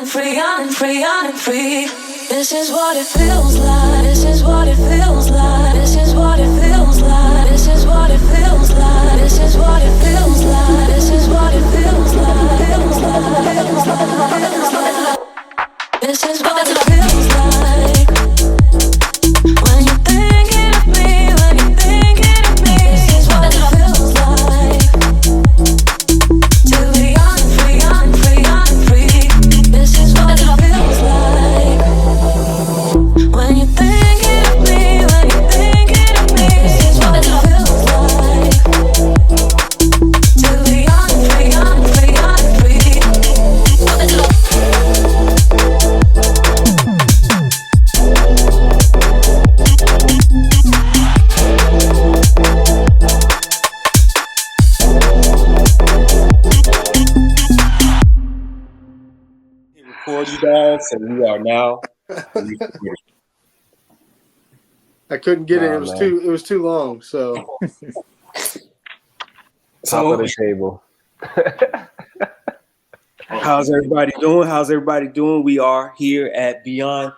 free. This is what it feels like. This is what it feels like. This is what it feels like. This is what it feels like. This is what it feels like. This is what it feels like. Feels like. Feels like. This is what it feels like. When you're thinking of me, when you're thinking of me, this is what it feels like. To be free, free. This is what it feels like. When you're thinking of me, when you're thinking of me, this is what it feels like. To be free, free. What it looks. Record you guys, so we are now. I couldn't get it. It was too long. So Top of the table. How's everybody doing? We are here at Beyond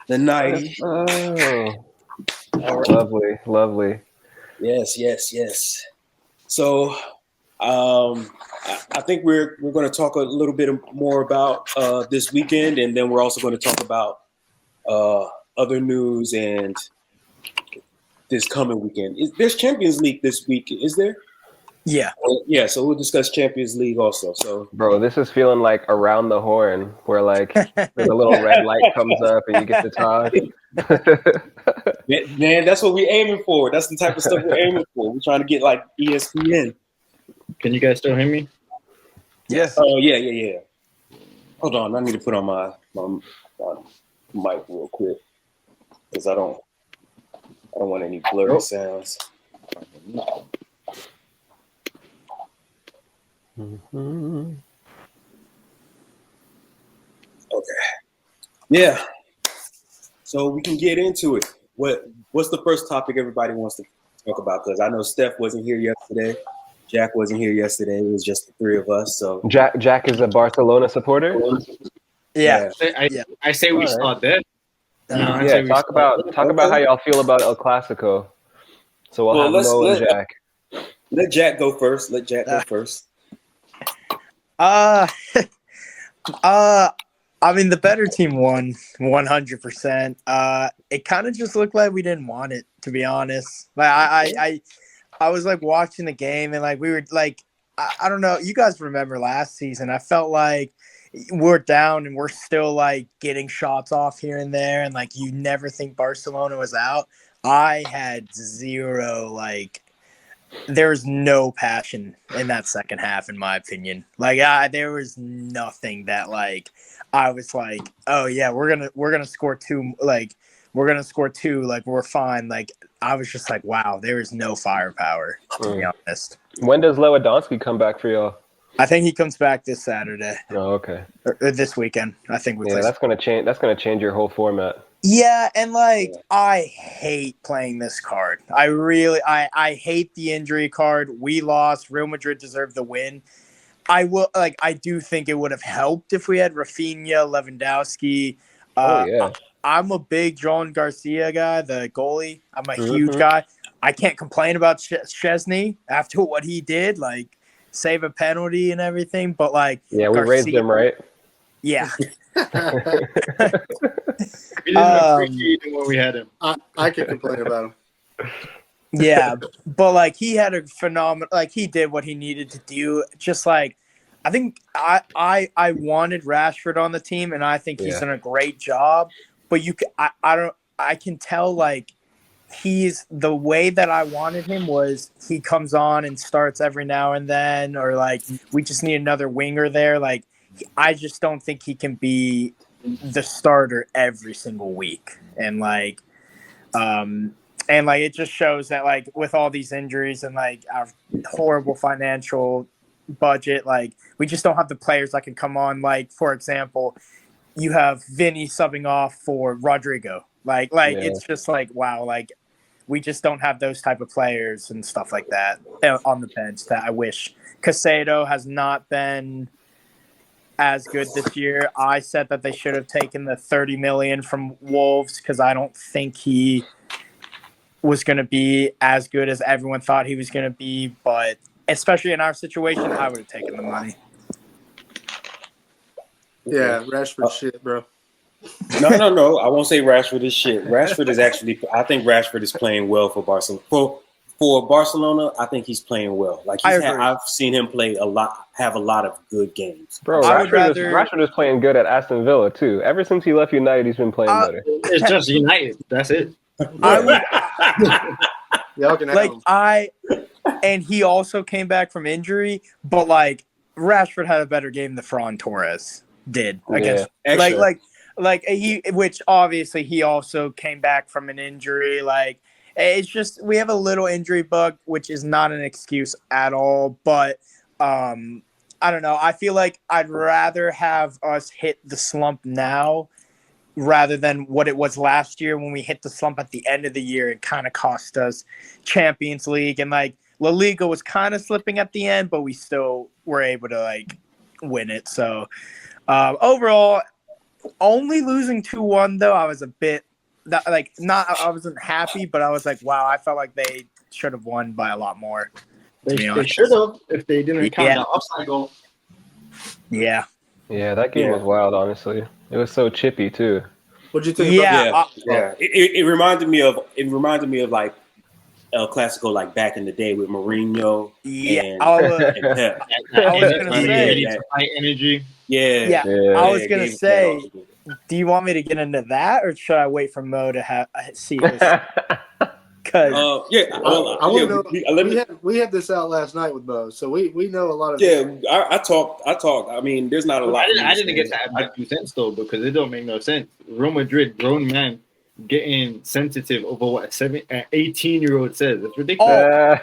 the 90. Oh, lovely. Yes. So, I think we're going to talk a little bit more about this weekend, and then we're also going to talk about other news and this coming weekend. There's Champions League this week, is there? Yeah. Yeah, so we'll discuss Champions League also. So, bro, this is feeling like around the horn, where like the little red light comes up and you get to talk. Man, that's what we're aiming for. That's the type of stuff we're aiming for. We're trying to get like ESPN. Can you guys still hear me? Yes. Oh yeah. Hold on, I need to put on my mic real quick because I don't want any blurry sounds. Mm-hmm. Okay. Yeah. So we can get into it. What's the first topic everybody wants to talk about? Because I know Stef wasn't here yesterday. Jack wasn't here yesterday. It was just the three of us. So Jack is a Barcelona supporter. Yeah. I say we start there. Talk about how y'all feel about El Clásico. So we'll have Mo and Jack. Let Jack go first. I mean, the better team won 100%. It kind of just looked like we didn't want it, to be honest. Like I was like watching the game and like we were like, I don't know. You guys remember last season? I felt like we're down and we're still like getting shots off here and there, and like you never think Barcelona was out. I had zero like. There's no passion in that second half, in my opinion. Like, there was nothing that like I was like, oh yeah, we're gonna score two. Like, we're gonna score two. Like, we're fine. Like, I was just like, wow, there is no firepower, to be honest. When does Lewandowski come back for y'all? I think he comes back this Saturday. Oh, okay. Or this weekend, I think. That's gonna change. That's gonna change your whole format. Yeah, and like I hate playing this card. I hate the injury card. We lost. Real Madrid deserved the win. I do think it would have helped if we had Rafinha, Lewandowski. I'm a big John Garcia guy, the goalie. I'm a huge guy. I can't complain about Szczesny after what he did, like save a penalty and everything. But like, we raised him, right? Yeah. We didn't appreciate him when we had him. I could complain about him. Yeah, but like he had a phenomenal, like he did what he needed to do. Just like I think I wanted Rashford on the team, and I think he's done a great job. But I can tell like he's the way that I wanted him was he comes on and starts every now and then, or like we just need another winger there. Like I just don't think he can be the starter every single week, and like it just shows that like with all these injuries and like our horrible financial budget, like we just don't have the players that can come on. Like for example, you have Vinny subbing off for Rodrigo. It's just like wow, like we just don't have those type of players and stuff like that on the bench that I wish. Casado has not been as good this year. I said that they should have taken the 30 million from Wolves because I don't think he was going to be as good as everyone thought he was going to be. But especially in our situation, I would have taken the money. Yeah, Rashford shit, bro. No. I won't say Rashford is shit. Rashford is actually. I think Rashford is playing well for Barcelona. For Barcelona, I think he's playing well. Like I've seen him play a lot, have a lot of good games. Bro, Rashford is playing good at Aston Villa too. Ever since he left United, he's been playing better. It's just United. That's it. Y'all can have him. And he also came back from injury, but like Rashford had a better game than Ferran Torres did against which obviously he also came back from an injury. Like it's just we have a little injury bug, which is not an excuse at all. But I don't know. I feel like I'd rather have us hit the slump now rather than what it was last year when we hit the slump at the end of the year. It kind of cost us Champions League, and like La Liga was kind of slipping at the end, but we still were able to like win it. So overall, only losing 2-1 though, I was a bit I wasn't happy, but I was like, wow, I felt like they should have won by a lot more. They should have if they didn't count the offside goal. Yeah. Yeah, that game was wild, honestly. It was so chippy too. What'd you think about that? It reminded me of like El Clásico, like back in the day with Mourinho and Pep. I was gonna say high energy. I was gonna say, do you want me to get into that, or should I wait for Mo to see his? Because we had this out last night with Mo, so we know a lot of. I talked. I mean, there's not a lot. I didn't get to add my 2 cents though, because it don't make no sense. Real Madrid, grown man, getting sensitive over what an 18-year-old says. It's ridiculous.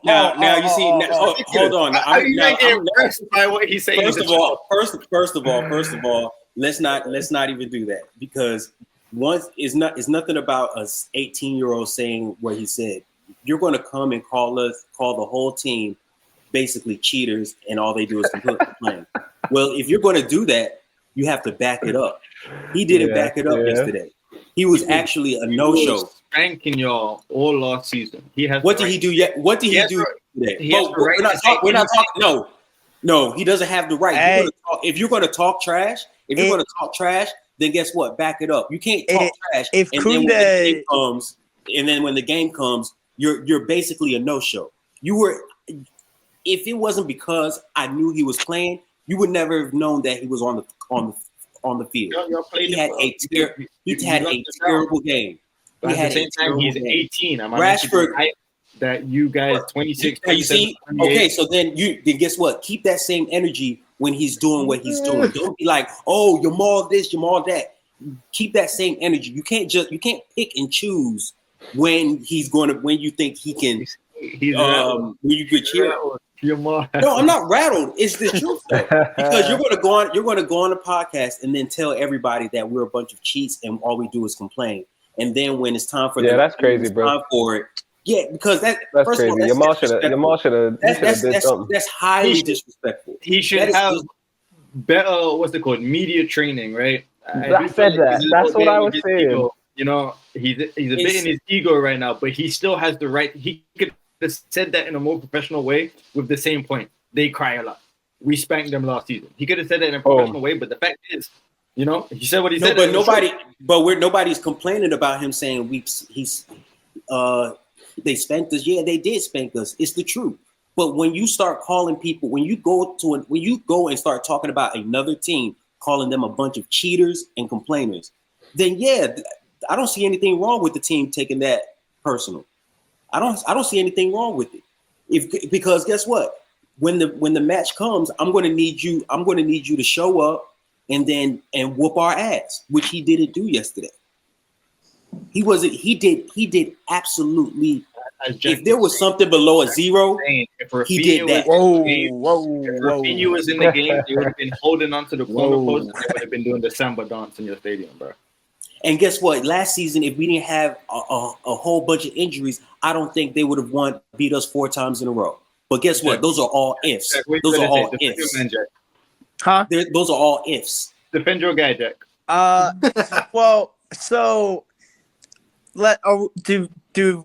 Now you see. Hold on. How are you not getting impressed by what he's saying? First of all, let's not even do that, because once it's nothing about us 18-year-old saying what he said. You're going to come and call the whole team basically cheaters, and all they do is complain. Well, if you're going to do that, you have to back it up. He didn't back it up yesterday. He was actually a no-show. Spanking y'all all last season. What did he do yet? What did he do today? We're not talking. No, he doesn't have the right. If you're going to talk trash, then guess what? Back it up. You can't talk trash. And then when the game comes, you're basically a no-show. If it wasn't because I knew he was playing, you would never have known that he was on the field. He had a terrible game. But at the same time, he's 18. Rashford. That you guys 26. You see? Okay, so then guess what? Keep that same energy when he's doing what he's doing. Don't be like, oh, you're more this, you're more that. Keep that same energy. You can't pick and choose when you think he can. When you get cheered. No, I'm not rattled. It's the truth though. Because you're gonna go on a podcast and then tell everybody that we're a bunch of cheats and all we do is complain. And then when it's time for that's crazy, bro. Time for it. Yeah, because that's crazy. Your mom should have. That's highly disrespectful. He should have better. What's it called? Media training, right? I said that. That's what I was saying. Ego. You know, he's a bit in his ego right now, but he still has the right. He could have said that in a more professional way with the same point. They cry a lot. We spanked them last season. He could have said that in a professional way, but the fact is, you know, he said what he said. But nobody's complaining about him saying they spanked us. Yeah, they did spank us. It's the truth. But when you start calling people, when you go and start talking about another team, calling them a bunch of cheaters and complainers, then I don't see anything wrong with the team taking that personal. I don't see anything wrong with it. Because guess what? When the match comes, I'm going to need you to show up and whoop our ass, which he didn't do yesterday. He did absolutely. If there was something below a zero, he did that. If Rafinha was in the game, they would have been holding on to the corner post and they would have been doing the samba dance in your stadium, bro. And guess what? Last season, if we didn't have a whole bunch of injuries, I don't think they would have beat us 4 times in a row. But guess what? Those are all ifs. Those are all ifs. Huh? Those are all ifs. Defend your guy, Jack. Well, so do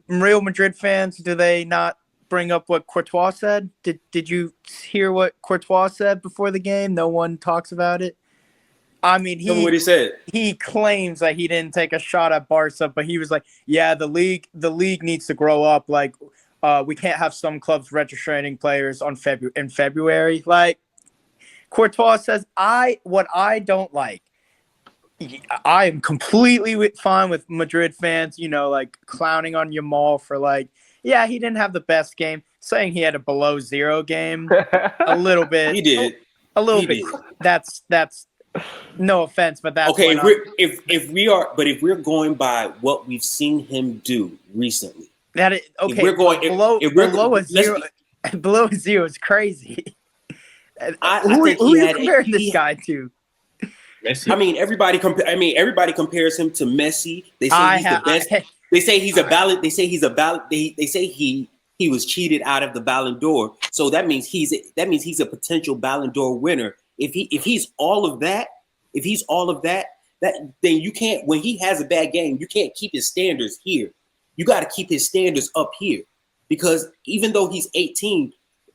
Real Madrid fans, do they not bring up what Courtois said? Did you hear what Courtois said before the game? No one talks about it. I mean, Tell me what he said. he claims that he didn't take a shot at Barca, but he was like, "Yeah, the league needs to grow up. Like, we can't have some clubs registering players in February." Like, Courtois says, what I don't like. I am completely fine with Madrid fans, like clowning on Yamal for like, yeah, he didn't have the best game, saying he had a below 0 game, a little bit. He did. A little He bit. did. That's no offense, but that's okay. If we're going by what we've seen him do recently, okay. Below a 0, below a 0 is crazy. Who are you comparing this guy to? Messi. I mean, everybody compares him to Messi. They say he's the best. They say he's a ballot. They say he's a ballot. They say he was cheated out of the Ballon d'Or. So that means he's a potential Ballon d'Or winner. If he's all of that, then you can't. When he has a bad game, you can't keep his standards here. You got to keep his standards up here, because even though he's 18.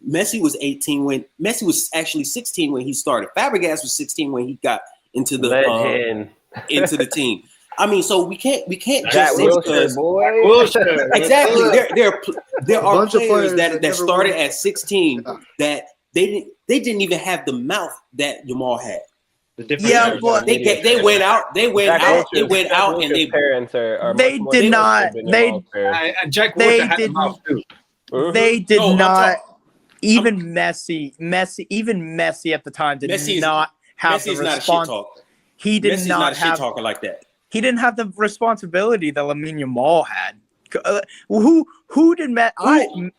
Messi was 18 when Messi was actually 16 when he started. Fabregas was 16 when he got into the team. I mean, so we can't just say because exactly there are players that started at 16 that they didn't even have the mouth that Yamal had. Yeah, but they went out and they parents are they did not Jack Wilshere had the mouth too. They did not. Even Messi at the time did not have the response. He did Messi's not a have shit talker like that. He didn't have the responsibility that Lamine Yamal had. Who did Messi?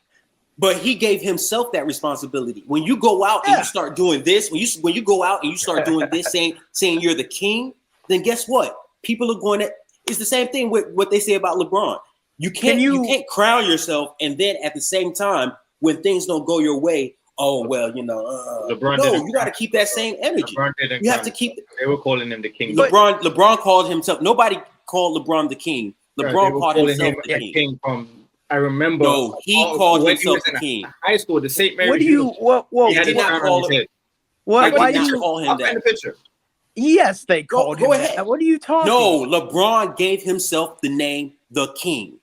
But he gave himself that responsibility. When you go out and you start doing this, when you go out and you start doing this, saying you're the king, then guess what? People are going to. It's the same thing with what they say about LeBron. You can't crown yourself and then at the same time, when things don't go your way, LeBron. No, you got to keep that same energy. You have to keep. They were calling him the king. LeBron called himself. Nobody called LeBron the king. LeBron called himself the king. I remember. No, he called himself the king. High school, the St. Mary's. What do you? What? He did not call him. Why did you call him that? Yes, they called him. Go ahead. What are you talking? No, LeBron gave himself the name the king.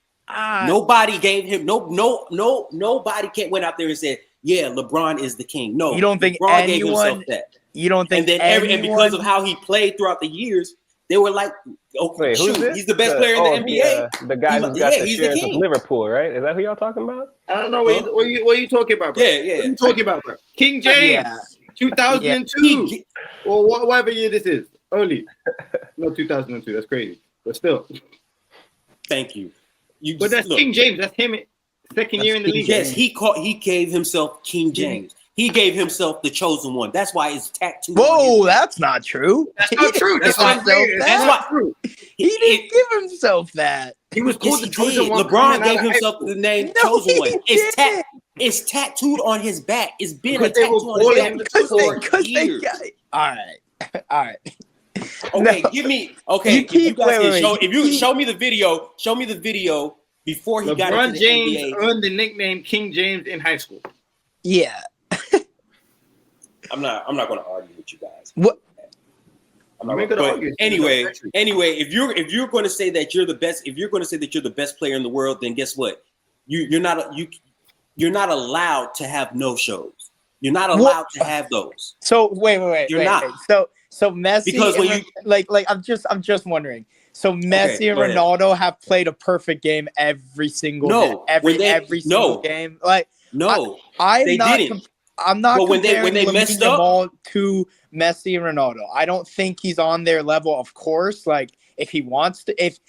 Nobody gave him nobody went out there and said, "Yeah, LeBron is the king." No, you don't think LeBron gave himself that. You don't think? And because of how he played throughout the years, they were like, "Okay, he's the best player in the NBA." The guy who got the shares of Liverpool, right? Is that who y'all talking about? I don't know what you talking about, bro. Yeah. What are you talking about, bro? King James, 2002, or whatever year this is. Early, no, 2002. That's crazy, but still. Thank you. But that's King James. That's him. Second year in the league. Yes, he gave himself King James. He gave himself the chosen one. That's why it's tattooed. Whoa, that's not true. That's not true. That's not true. He didn't give himself that. He was called the chosen one. LeBron gave himself the name chosen one. It's tattooed on his back. It's been a tattoo on his back for years. All right. Okay, give me. Okay, if you show me the video before he got into the James NBA. Earned the nickname King James in high school. Yeah. I'm not going to argue with you guys. What? I'm not going to argue. Anyway, if you're going to say that you're the best, if you're going to say that you're the best player in the world, then guess what? You're not allowed to have no shows. You're not allowed to have those. So wait. You're not. So Messi, because when I'm just wondering. So Messi and Ronaldo have played a perfect game every single every single game. Like they didn't. I'm not but comparing when they messed up to Messi and Ronaldo. I don't think he's on their level. Of course, like if he wants to, if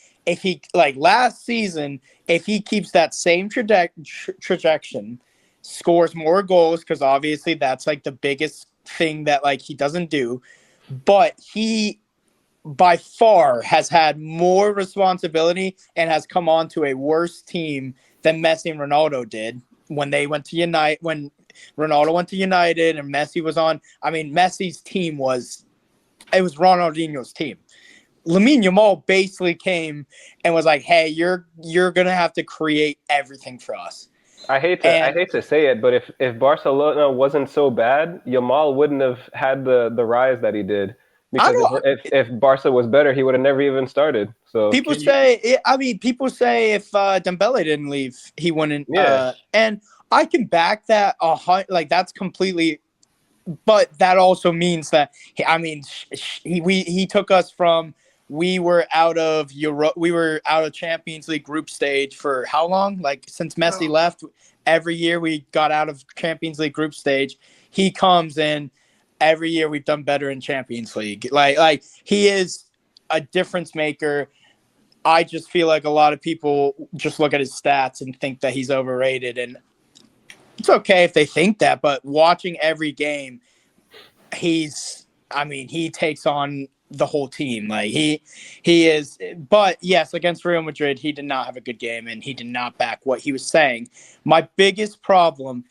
he like last season, if he keeps that same trajectory, scores more goals because obviously that's like the biggest thing that like he doesn't do. But he, by far, has had more responsibility and has come on to a worse team than Messi and Ronaldo did when they went to Unite. When Ronaldo went to United and Messi was on. I mean, Messi's team was Ronaldinho's team. Lamine Yamal basically came and was like, "Hey, you're gonna have to create everything for us." I hate to say it, but if Barcelona wasn't so bad, Yamal wouldn't have had the rise that he did. Because if Barca was better, he would have never even started. So people say if Dembele didn't leave, he wouldn't. Yeah. And I can back that. Like that's completely. But that also means that he took us from. We were out of Champions League group stage for how long? Like since Messi left, every year we got out of Champions League group stage. He comes in every year we've done better in Champions League. Like he is a difference maker. I just feel like a lot of people just look at his stats and think that he's overrated, and it's okay if they think that, but watching every game, he takes on the whole team. Like he is, but yes, against Real Madrid, he did not have a good game and he did not back what he was saying. My biggest problem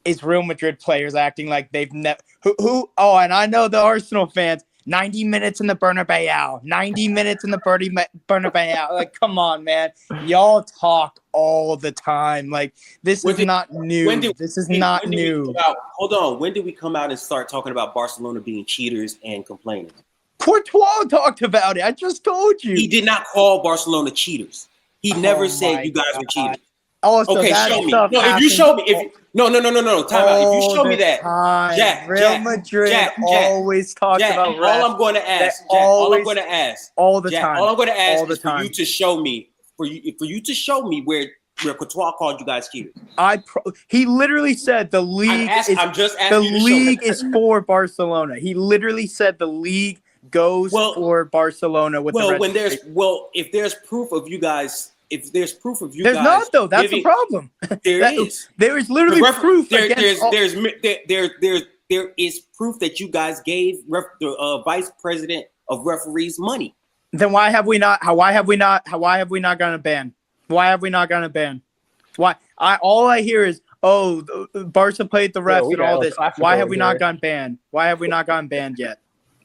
is Real Madrid players acting like they've never, and I know the Arsenal fans, 90 minutes in the Bernabeu, 90 minutes in the Bernabeu. Like, come on, man. Y'all talk all the time. Like, this is not new. This is not new. Hold on. When did we come out and start talking about Barcelona being cheaters and complaining? Courtois talked about it. I just told you. He did not call Barcelona cheaters. He never said you guys were cheaters. Also, okay, show me. No, if you show me, no. Time out. If you show me that, Jack, Real Madrid always talks about refs. All I'm going to ask, all I'm going to ask, all the time. All I'm going to ask is for you to show me, for you to show me where Courtois called you guys cheaters. He literally said the league is for Barcelona. He literally said the league goes for Barcelona with the if there's proof of you guys. There's not though. That's the problem. There is. There is literally proof. There is proof that you guys gave the vice president of referees money. Then why have we not gotten a ban? Why have we not gotten a ban? Why? All I hear is, Barca played the refs and all this. Why have we not gotten banned? Why have we not gotten banned yet?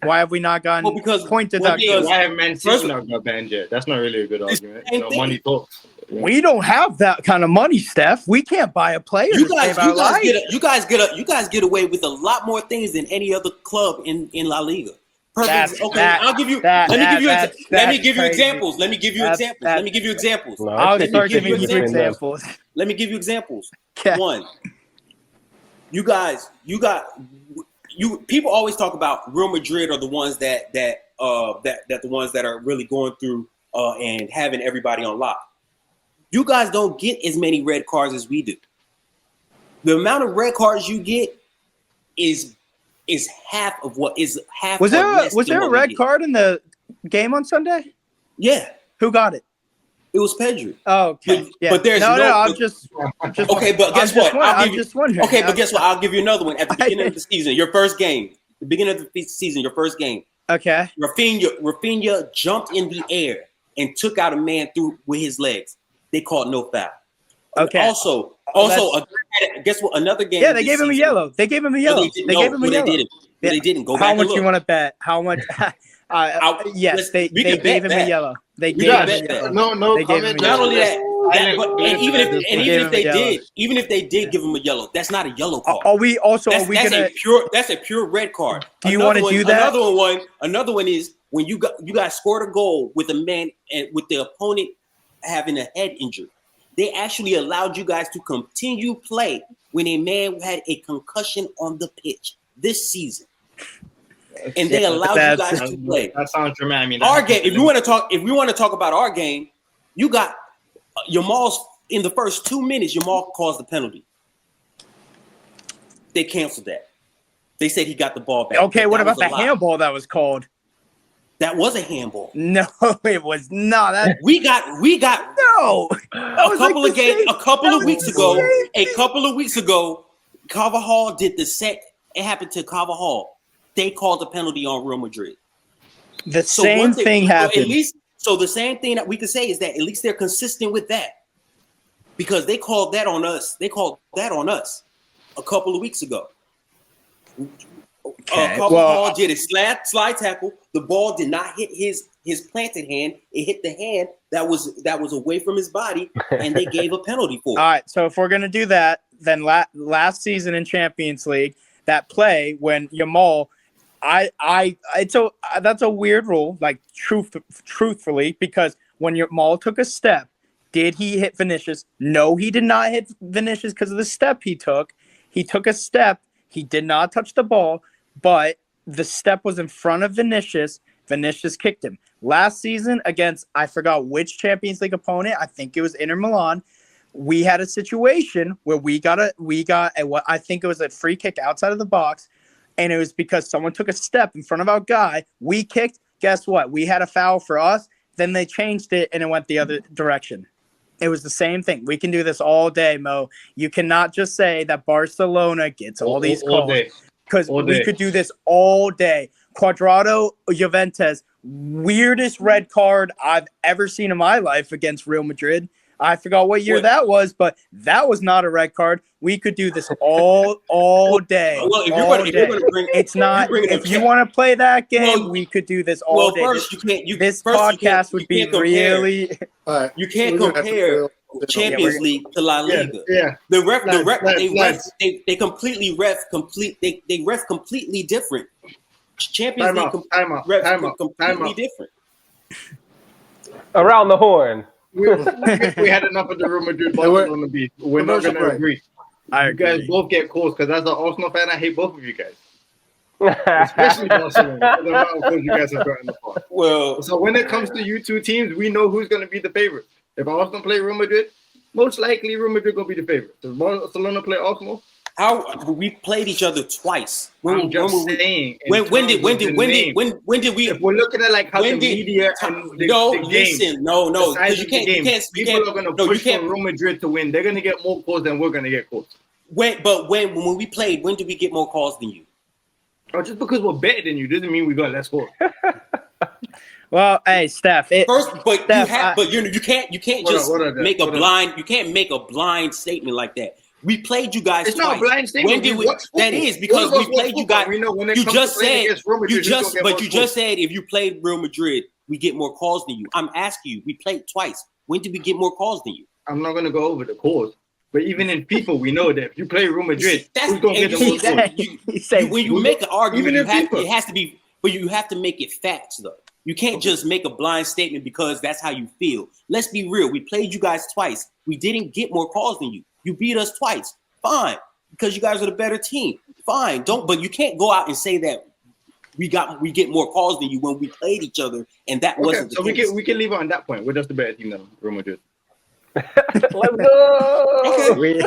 Why have we not gotten point deductions? Why have Man City not got banned yet? That's not really a good argument. Money talks. We don't have that kind of money, Steph. We can't buy a player. You guys get away with a lot more things than any other club in La Liga. Perfect. I'll give you. Let me give you examples. Let me give you examples. I'll start giving you examples. Let me give you examples. Okay. One. People always talk about Real Madrid are the ones that the ones that are really going through and having everybody on lock. You guys don't get as many red cards as we do. The amount of red cards you get is half of what is half. Was there a red card in the game on Sunday? Yeah. Who got it? It was Pedri. Oh, okay. But there's I'm just okay. But guess what? I'm just wondering. Okay, but guess what? I'll give you another one at the beginning of the season. Your first game. The beginning of the season. Your first game. Okay. Rafinha jumped in the air and took out a man through with his legs. They called no foul. Okay. Also, guess what? Another game. Yeah, they gave him a yellow. They gave him a yellow. They didn't. Go back. How much you want to bet? How much? Yes, they gave him a yellow. They gave him a yellow. No. Not only that, even if they did give him a yellow, that's not a yellow card. That's a pure red card. Do you want to do that? Another one is when you guys scored a goal with a man and with the opponent having a head injury. They actually allowed you guys to continue play when a man had a concussion on the pitch this season. And they allowed you guys to play. That sounds dramatic. I mean, our game. If we want to talk about our game, you got Yamal's in the first 2 minutes. Yamal caused the penalty. They canceled that. They said he got the ball back. Okay, what about the handball that was called? That was a handball. No, it was not. We got no. A couple of weeks ago, Carvajal did the set. It happened to Carvajal. They called a penalty on Real Madrid. The same thing happened. The same thing that we could say is that at least they're consistent with that, because they called that on us. a couple of weeks ago. Okay, Paul did a slide tackle. The ball did not hit his planted hand. It hit the hand that was away from his body, and they gave a penalty for it. All right, so if we're gonna do that, then last season in Champions League, that play when Yamal, that's a weird rule, like truthfully, because when Yamal took a step, did he hit Vinicius? No, he did not hit Vinicius because of the step he took. He took a step. He did not touch the ball, but the step was in front of Vinicius. Vinicius kicked him. Last season against, I forgot which Champions League opponent, I think it was Inter Milan, we had a situation where we got what I think it was a free kick outside of the box, and it was because someone took a step in front of our guy. We kicked. Guess what? We had a foul for us. Then they changed it, and it went the other direction. It was the same thing. We can do this all day, Mo. You cannot just say that Barcelona gets all these calls, because we could do this all day. Cuadrado, Juventus, weirdest red card I've ever seen in my life against Real Madrid. I forgot what year that was, but that was not a red card. We could do this all day. Well, if you're going to bring, it's not. If you want to play that game, we could do this all day. First, this podcast would be really. You can't compare Champions League to La Liga. Yeah. They completely ref completely different. Champions League ref completely different. Around the horn. We had enough of the Real Madrid Barcelona beef. We're not going to agree. You guys both get calls because as an Arsenal fan, I hate both of you guys. Especially Barcelona. The amount of calls you guys have gotten in the past. Well, so when it comes to you two teams, we know who's going to be the favorite. If Arsenal play Real Madrid, most likely Real Madrid going to be the favorite. If Barcelona play Arsenal, we played each other twice. I'm just saying. When did we? If we're looking at like how the media and the game, because you can't. People are going to push for Real Madrid to win. They're going to get more calls than we're going to get calls. When we played, when did we get more calls than you? Oh, just because we're better than you doesn't mean we got less calls. Well, hey, Stef. You can't just make a blind statement like that. We played you guys it's twice. Not a blind statement. When did we? That is because we played you guys. You just said if you played Real Madrid, we get more calls than you. I'm asking you. We played twice. When did we get more calls than you? I'm not going to go over the calls. But even in FIFA, we know that if you play Real Madrid, who's going to get the most calls? When you make an argument, it has to be, but you have to make it facts, though. You can't just make a blind statement because that's how you feel. Let's be real. We played you guys twice. We didn't get more calls than you. You beat us twice. Fine. Because you guys are the better team. Fine. But you can't go out and say that we get more calls than you when we played each other, and that wasn't the case. We can leave it on that point. We're just the better team than Real Madrid. Let's go. Okay.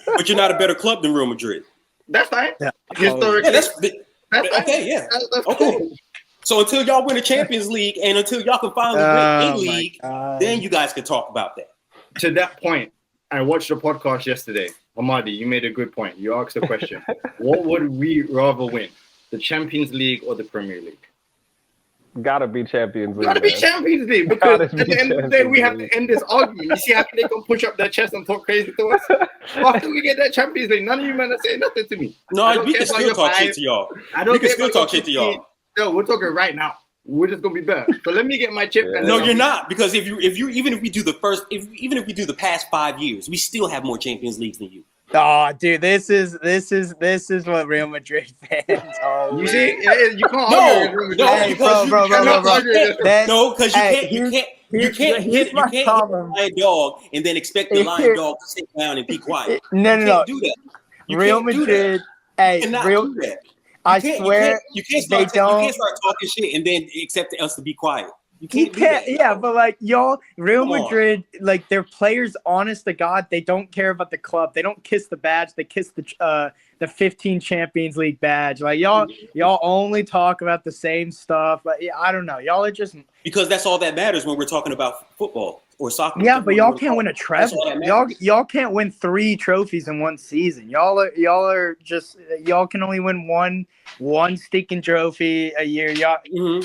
But you're not a better club than Real Madrid. That's fine. Yeah. Historically. That's okay. Yeah. That's okay. Cool. So until y'all win the Champions League and until y'all can finally win a league, then you guys can talk about that. To that point, I watched a podcast yesterday. Hamadi, you made a good point. You asked the question, what would we rather win, the Champions League or the Premier League? Gotta be Champions League. Gotta be Champions League because at the end of the day, we have to end this argument. You see how they can push up their chest and talk crazy to us? After we get that Champions League, none of you men are saying nothing to me. No, we can still talk shit to y'all. We can still talk shit to y'all. No, we're talking right now. We're just gonna be better. So let me get my chip. Yeah. No, you're not, because if you even if we do the past 5 years, we still have more Champions Leagues than you. Oh, dude, this is what Real Madrid fans are. You see, you can't argue with Real Madrid. No, because you can't hit a lion dog and then expect the lion dog to sit down and be quiet. No. Do that. Real Madrid. Hey, do that. I swear you can't start talking shit and then expect us to be quiet. You can't do that. Yeah, but like y'all, Real Madrid, like their players, honest to God, they don't care about the club. They don't kiss the badge. They kiss the the 15 Champions League badge. Like y'all only talk about the same stuff. But yeah, I don't know. Y'all are just because that's all that matters when we're talking about football or soccer. Yeah, but y'all can't win a treble. Y'all can't win 3 trophies in one season. Y'all can only win one stinking trophy a year. Y'all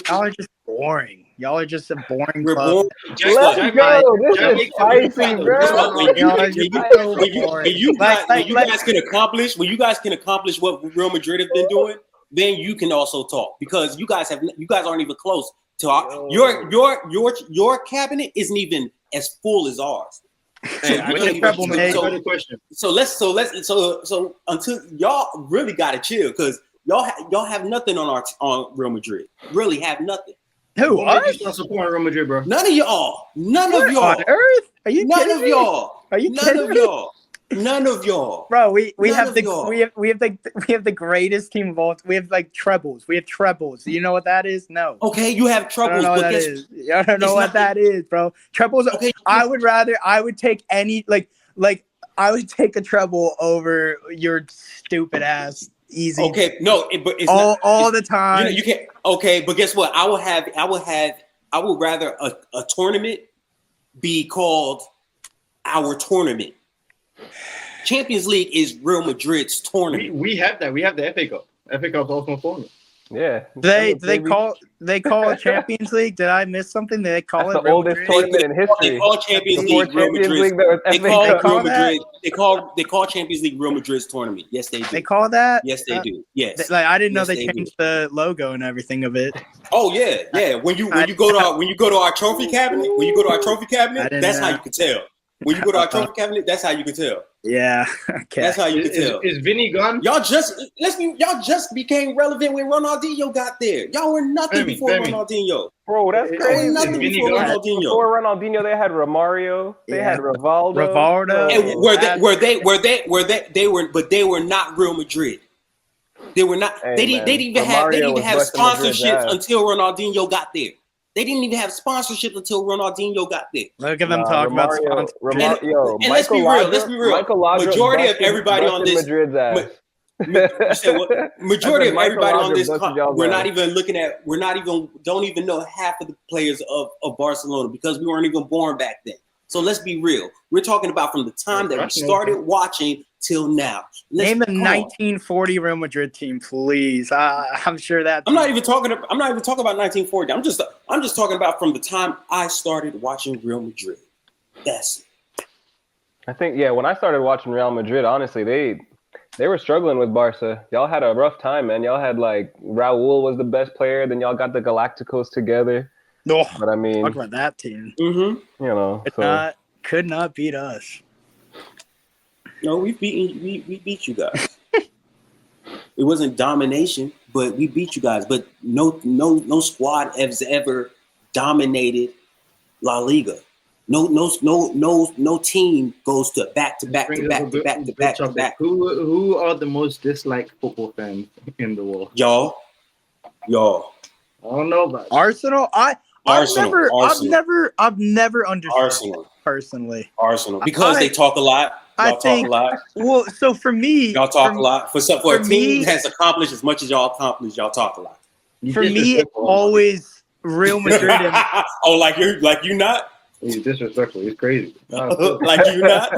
are just boring. Y'all are just a boring club. Let's go. This is spicy, bro. When you guys can accomplish what Real Madrid has been doing, then you can also talk because you guys aren't even close to your cabinet isn't even as full as ours. So until y'all really gotta chill because y'all have nothing on Real Madrid. Really have nothing. Who us? You support Real Madrid, bro? None of y'all. None of y'all. On earth? Are you None kidding of me? y'all. Are you None kidding of me? y'all. None of y'all. Bro, we None have of the y'all. we have the greatest team of all. We have like trebles. We have trebles. You know what that is? No. Okay, you have I troubles, don't know what but that is. I don't know what that is, bro. Trebles. Okay. I would take any I would take a treble over your stupid ass easy. Okay, no, but it's all the time. You can't. Okay, but guess what? I would rather a tournament be called our tournament. Champions League is Real Madrid's tournament. We have that. We have the FA Cup. FA Cup also formula. Yeah. They call it Champions League. Did I miss something? They call That's it the Real oldest Madrid? tournament in history. They call Champions Before League Real Champions Madrid's. League, there was They FA call Cup. Real Madrid. They call Champions League Real Madrid's tournament. Yes, they do. They call that? Yes, they do. Yes. I didn't know Yes, they do. changed the logo and everything of it. Oh yeah. When you go to our trophy cabinet, that's how you can tell. When you go to our trophy cabinet, that's how you can tell. Yeah. Okay. That's how you can tell. Is Vinny gone? Y'all just became relevant when Ronaldinho got there. Y'all were nothing before Ronaldinho. Bro, that's Y'all crazy. were nothing before Ronaldinho. Before Ronaldinho, they had Romario. They had Rivaldo. But they were not Real Madrid. They were not. Hey, they didn't even have sponsorships until Ronaldinho got there. They didn't even have sponsorships until Ronaldinho got there. Look at them talking about sponsors. And let's be real. Majority of everybody on this. You said what? Majority of everybody on this. Don't even know half of the players of Barcelona because we weren't even born back then. So let's be real. We're talking about from the time that we started watching till now. Name a 1940 Real Madrid team, please. I'm sure that. I'm not even talking about 1940. I'm just talking about from the time I started watching Real Madrid. That's it. I think when I started watching Real Madrid, honestly, they were struggling with Barca. Y'all had a rough time, man. Y'all had Raul was the best player. Then y'all got the Galacticos together. No, but I mean, talk about that team. Mm-hmm. You know, could not beat us. No, we beat you guys. It wasn't domination, but we beat you guys. But no squad has ever dominated La Liga. No team goes to back. Who are the most disliked football fans in the world? Y'all. I don't know about Arsenal. I've never understood Arsenal personally. Arsenal because they talk a lot. Y'all talk a lot. Well, so for me, y'all talk a lot. For a team that has accomplished as much as y'all accomplished, y'all talk a lot. For me, it's always Real Madrid. Oh, like you not? He's disrespectful. He's crazy. Like you not?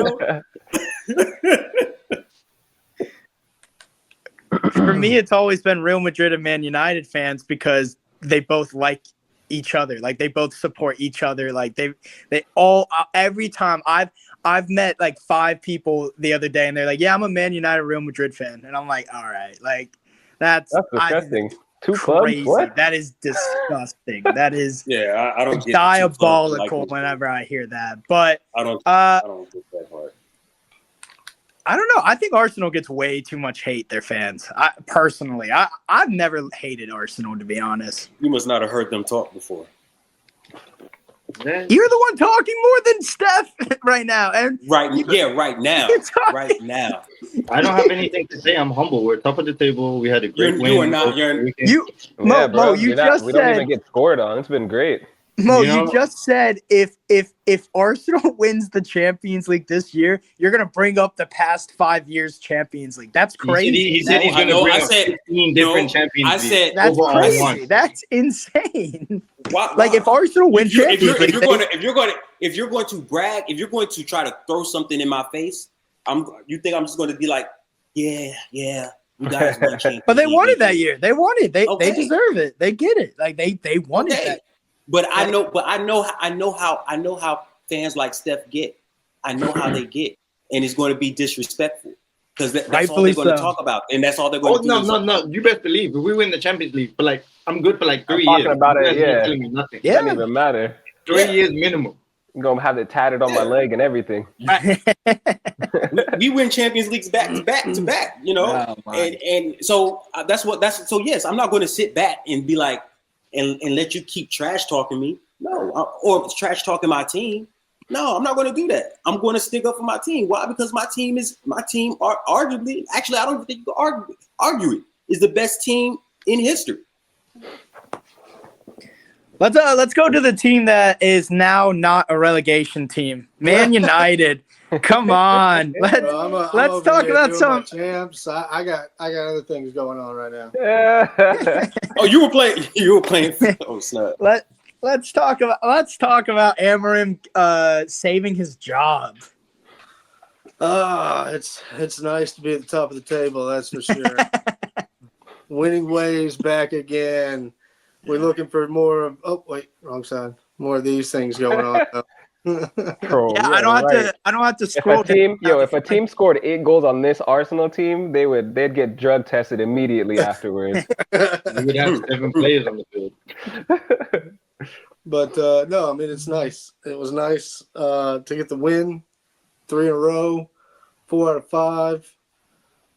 For me, it's always been Real Madrid and Man United fans because they both like each other. Like they both support each other. Like they all every time I've met 5 people the other day and they're like, yeah, I'm a Man United Real Madrid fan. And I'm like, all right, that's disgusting. 2 crazy. clubs? What? That is disgusting. That is I don't get diabolical whenever I hear that. But I don't get that part. I don't know. I think Arsenal gets way too much hate, their fans. Personally, I've never hated Arsenal, to be honest. You must not have heard them talk before. You're the one talking more than Stef right now. And right now. Right now. I don't have anything to say. I'm humble. We're top of the table. We had a great win. You are not. Mo, you just we don't even get scored on. It's been great. Mo, You know? you just said if Arsenal wins the Champions League this year, you're gonna bring up the past 5 years Champions League. That's crazy. He said he's going to bring up 15 different Champions League. That's over crazy. one. That's insane. Why? Like if Arsenal win Champions League, if you're going to brag, if you're going to try to throw something in my face, you think I'm just going to be like, yeah, you guys won Champions but they League. won it that year. They won it. They Okay. deserve it. They get it. Like they won it. That. But I know how fans like Steph get. I know how they get, and it's going to be disrespectful because that's all they're going to talk about, and that's all they're going to do. No. You best believe if we win the Champions League, but like I'm good for like 3 years. Talking about it, You guys ain't telling me nothing. Yeah. Doesn't even matter. 3 years minimum. I'm gonna have it tatted on my leg and everything. we win Champions Leagues back to back, you know, and so so yes, I'm not going to sit back and be like and let you keep trash talking me, or trash talking my team. No, I'm not going to do that. I'm going to stick up for my team. Why? Because my team are arguably, actually, I don't even think you can argue it, is the best team in history. Let's go to the team that is now not a relegation team, Man United. Come on, let's talk about some champs. I got other things going on right now. Oh, you were playing. Oh, snap. Let's talk about Amorim saving his job. It's nice to be at the top of the table. That's for sure. Winning ways back again. We're looking for more of. Oh wait, wrong side. More of these things going on. I don't have to scroll. If a team scored 8 goals on this Arsenal team, they'd get drug tested immediately afterwards. We would have 7 players on the field. But no, I mean it's nice. It was nice to get the win, 3 in a row, 4 out of 5.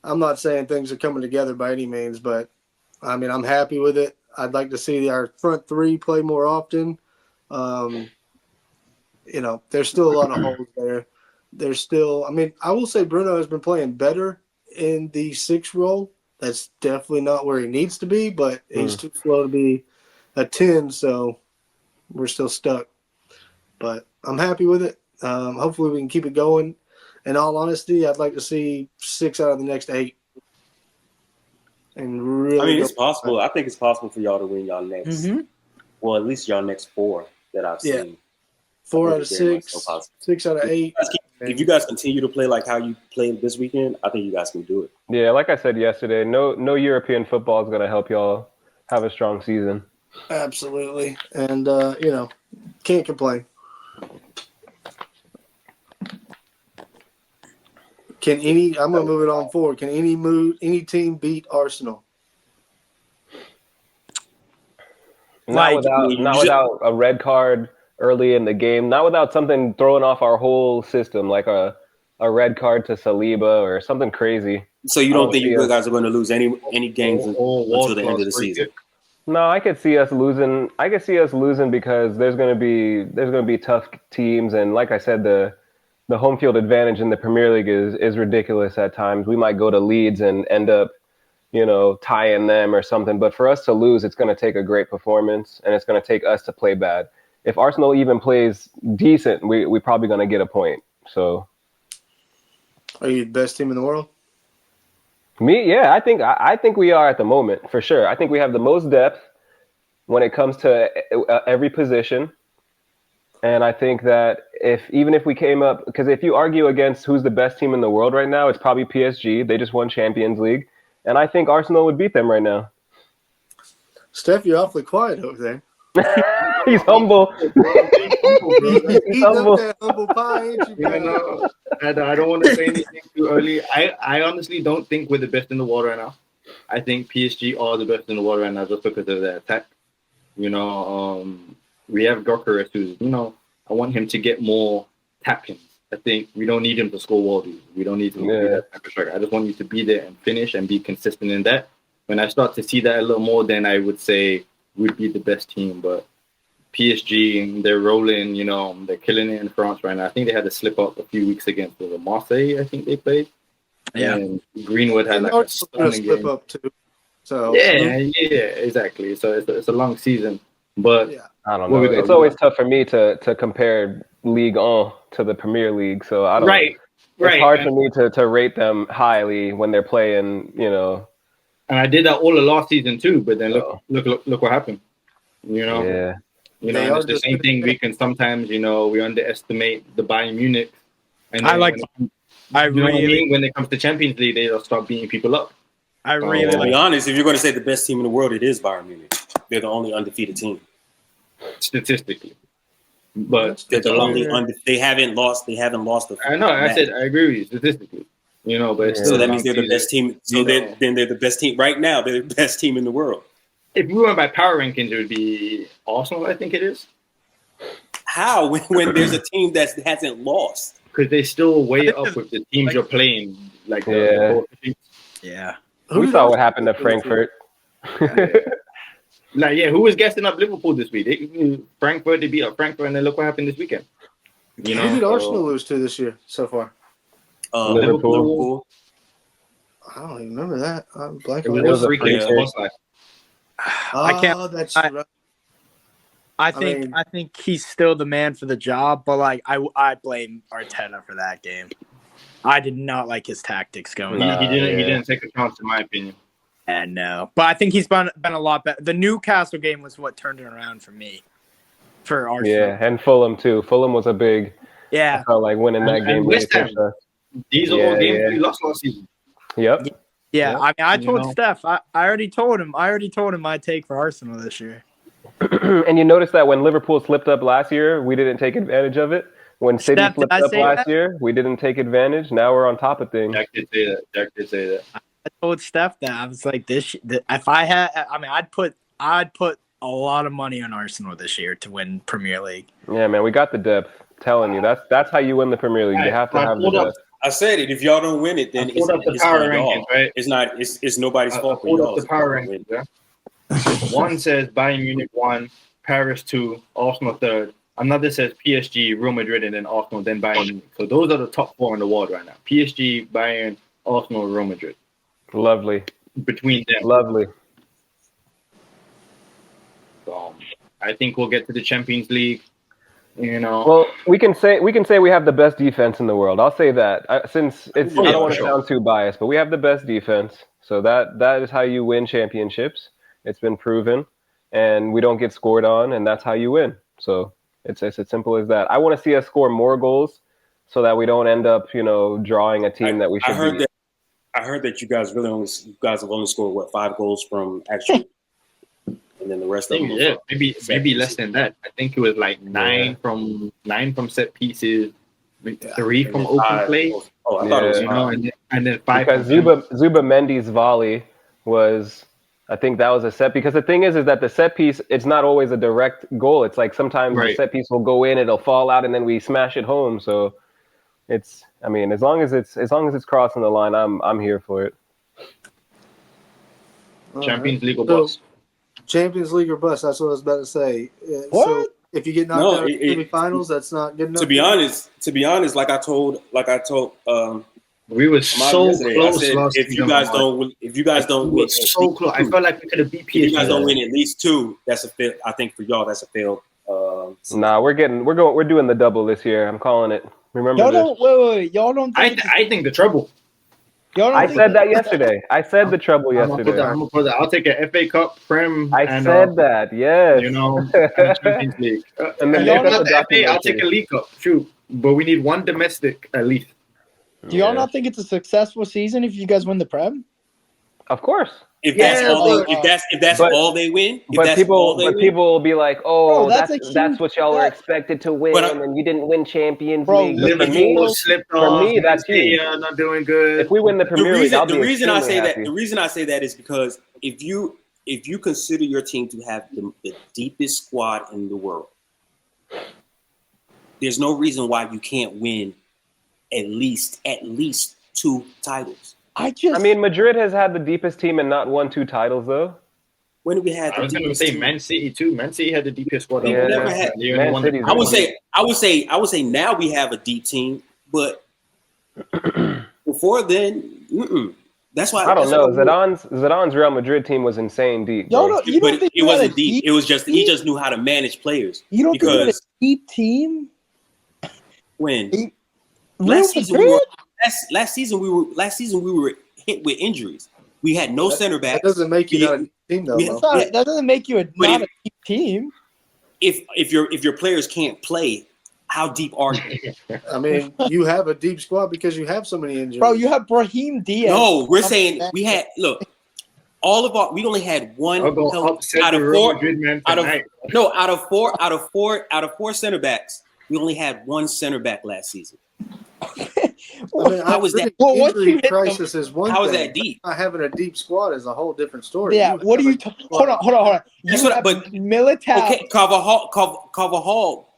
I'm not saying things are coming together by any means, but I mean I'm happy with it. I'd like to see our front 3 play more often. You know, there's still a lot of holes there. There's still, I mean, I will say Bruno has been playing better in the 6 role. That's definitely not where he needs to be, but he's too slow to be a 10, so we're still stuck. But I'm happy with it. Hopefully we can keep it going. In all honesty, I'd like to see 6 out of the next 8. And really, I mean, it's possible. I think it's possible for y'all to win y'all next. Mm-hmm. Well, at least y'all next 4 that I've seen. Yeah. 4 out of 6, 6 out of 8. If you guys continue to play like how you played this weekend, I think you guys can do it. Yeah, like I said yesterday, no European football is going to help y'all have a strong season. Absolutely. And, you know, can't complain. I'm going to move it on forward. Can any team beat Arsenal? Not without a red card early in the game, not without something throwing off our whole system, like a red card to Saliba or something crazy. So you don't think you guys are going to lose any games until the end of the season? No, I could see us losing. I could see us losing because there's going to be tough teams, and like I said, the home field advantage in the Premier League is ridiculous at times. We might go to Leeds and end up, tying them or something. But for us to lose, it's going to take a great performance, and it's going to take us to play bad. If Arsenal even plays decent, we're probably going to get a point. So, are you the best team in the world? Me, yeah, I think we are at the moment for sure. I think we have the most depth when it comes to every position, and I think that even if we came up, because if you argue against who's the best team in the world right now, it's probably PSG. They just won Champions League, and I think Arsenal would beat them right now. Steph, you're awfully quiet over there. He's humble. He's humble. That humble pie, ain't you? I don't want to say anything too early. I honestly don't think we're the best in the world right now. I think PSG are the best in the world right now just because of their attack. We have Gyökeres who's, I want him to get more tap-ins. I think we don't need him to score worldies. We don't need him to be that type of striker. I just want you to be there and finish and be consistent in that. When I start to see that a little more, then I would say we'd be the best team. But PSG, they're rolling, they're killing it in France right now. I think they had to slip up a few weeks against Marseille, I think they played. Yeah. And Greenwood had a stunning slip game. Up too. So yeah, exactly. So it's a long season. But Yeah. I don't What know. we got? It's always tough for me to compare Ligue 1 to the Premier League, so I don't. right. It's hard for me to rate them highly when they're playing. And I did that all the last season too. But then So, look what happened. yeah. And They it's are the just same thing. We can sometimes, we underestimate the Bayern Munich. And I then like. I you know what I really, mean? When it comes to Champions League, they'll start beating people up. I really To like. be honest, if you're going to say the best team in the world, it is Bayern Munich. They're the only undefeated team. Statistically. But They're it's the a long. only they haven't lost. They haven't lost. I know. I said I agree with you statistically. But it's So still that a means long they're the best season. team. So then they're the best team right now. They're the best team in the world. If we went by power rankings, it would be Arsenal. I think it is How when there's a team that hasn't lost? because they still way up with the teams you're playing. Like Yeah. Who We did saw what Arsenal happened to play this week? Frankfurt. who was guessing up Liverpool this week? Frankfurt. They beat up Frankfurt, and then look what happened this weekend. Who did Arsenal lose to this year so far? Liverpool. I don't even remember that. I'm blanking. It was a free free kick. kick. I can't. Oh, that's I- right. I mean- think he's still the man for the job, but like I blame Arteta for that game. I did not like his tactics going. He in. didn't take a chance, in my opinion. And no, but I think he's been a lot better. The Newcastle game was what turned it around for me. For Arsenal. Yeah, and Fulham too. Fulham was a big. Yeah. I felt like winning that And game. West really Ham. pushed us. These are all games we lost last season. Yep. Yeah, Yeah. I mean, I told know. Steph. I already told him. My take for Arsenal this year. And you notice that when Liverpool slipped up last year, we didn't take advantage of it. When City Steph, did slipped I up say last that? year, we didn't take advantage. Now we're on top of things. Jack did say that. I told Steph that I was like, if I had, I mean, I'd put a lot of money on Arsenal this year to win Premier League. Yeah, man, we got the depth. Telling you, that's how you win the Premier League. You have to have the depth. I said it. If y'all don't win it, then I pulled up the power rankings, right? It's not. It's nobody's I fault. pulled up the power rankings. Yeah? One says Bayern Munich 1, Paris 2, Arsenal 3rd. Another says PSG, Real Madrid, and then Arsenal, then Bayern Munich. So those are the top 4 in the world right now: PSG, Bayern, Arsenal, Real Madrid. Lovely, Between them, lovely. so, I think we'll get to the Champions League. Well, we can say we have the best defense in the world. I'll say that. Since I don't want to sound too biased, but we have the best defense. So that is how you win championships. It's been proven, and we don't get scored on, and that's how you win. So it's as simple as that. I want to see us score more goals, so that we don't end up, drawing a team that we should beat. I heard that you guys have only scored 5 goals from actual, and then the rest of them. Yeah, maybe less than that. I think it was like 9 from set pieces, 3 from open play. Oh, I thought it was and then 5 because Zuba Mendy's volley was, I think that was a set. Because the thing is that the set piece, it's not always a direct goal. It's like sometimes the set piece will go in, it'll fall out, and then we smash it home. So it's, I mean, as long as it's crossing the line, I'm here for it. Champions League or bust. Champions League or bust. That's what I was about to say. What? So if you get knocked out in the semifinals, that's not good enough. To be honest, like I told we were so yesterday, close. I said, last if you guys don't win, so close. I felt like we could have beat PSG. If you guys don't win at least 2, that's a fail. I think for y'all, that's a fail. Nah, we're doing the double this year. I'm calling it. Remember Y'all this. don't wait. Y'all don't. Think I think the treble. y'all don't I think said that yesterday. I said the trouble yesterday. I'm gonna put that. I'll take a FA Cup, Prem. I said that. Yes. And Champions League. And then If they not put the the FA, I'll take a League Cup. True, but we need 1 domestic at least. Do y'all not think it's a successful season if you guys win the Prem? Of course. If that's all they win, But people will be like, "Oh, Bro, that's what y'all are expected to win, and you didn't win Champions League." Liverpool slipped off. For me, that's huge. Not doing good. If we win the Premier League, I'll be the reason I say happy. that. The reason I say that is because if you consider your team to have the deepest squad in the world, there's no reason why you can't win at least 2 titles. I mean, Madrid has had the deepest team and not won 2 titles though. When did we have? I was going to say Man City too. Man City had the deepest squad. Yeah. Never had. I would say now we have a deep team, but before then, That's why I don't know. Zidane's Real Madrid team was insane deep. Y'all Bro. don't, you don't but think it you had a wasn't deep. It was just he just knew how to manage players. You don't think you had a because deep team? when Real last season Madrid? last season we were hit with injuries. We had no center backs. That doesn't make you not a deep team, though. We- Mo. That doesn't make you not a deep team. If your players can't play, how deep are you? I mean, you have a deep squad because you have so many injuries. Bro, you have Brahim Diaz. No, we're saying we had we only had one I'll go help upset out the of Real four Madrid man out of tonight. no out of four center backs. We only had one center back last season. I mean, How was that? Well, once you injury hit them- crisis is one How is thing. that deep? Not having a deep squad is a whole different story. Yeah, You what are have you? a deep Hold squad. on. You That's what- have but- Militao. Okay, Carvajal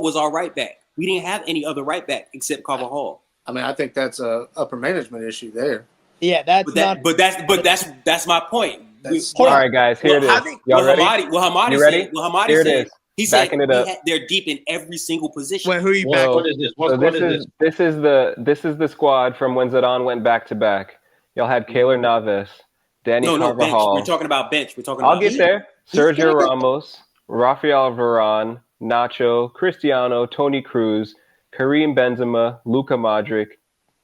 was our right back. We didn't have any other right back except Carvajal. I mean, I think that's a upper management issue there. Yeah, that's not. But that's my point. That's- All right, guys, here it is. Y'all ready? Hamadi You ready? said. Well, Hamadi Here it said. is. He said Backing it up. they're deep in every single position. Wait, who are you back? Whoa. What is this? What So squad is this? this is the squad from when Zidane went back to back. Y'all had Keylor Navas, Danny No, bench. Carvajal. We're talking about bench. We're talking I'll about get there. He's Sergio gonna go- Ramos, Rafael Varane, Nacho, Cristiano, Toni Kroos, Karim Benzema, Luka Modric,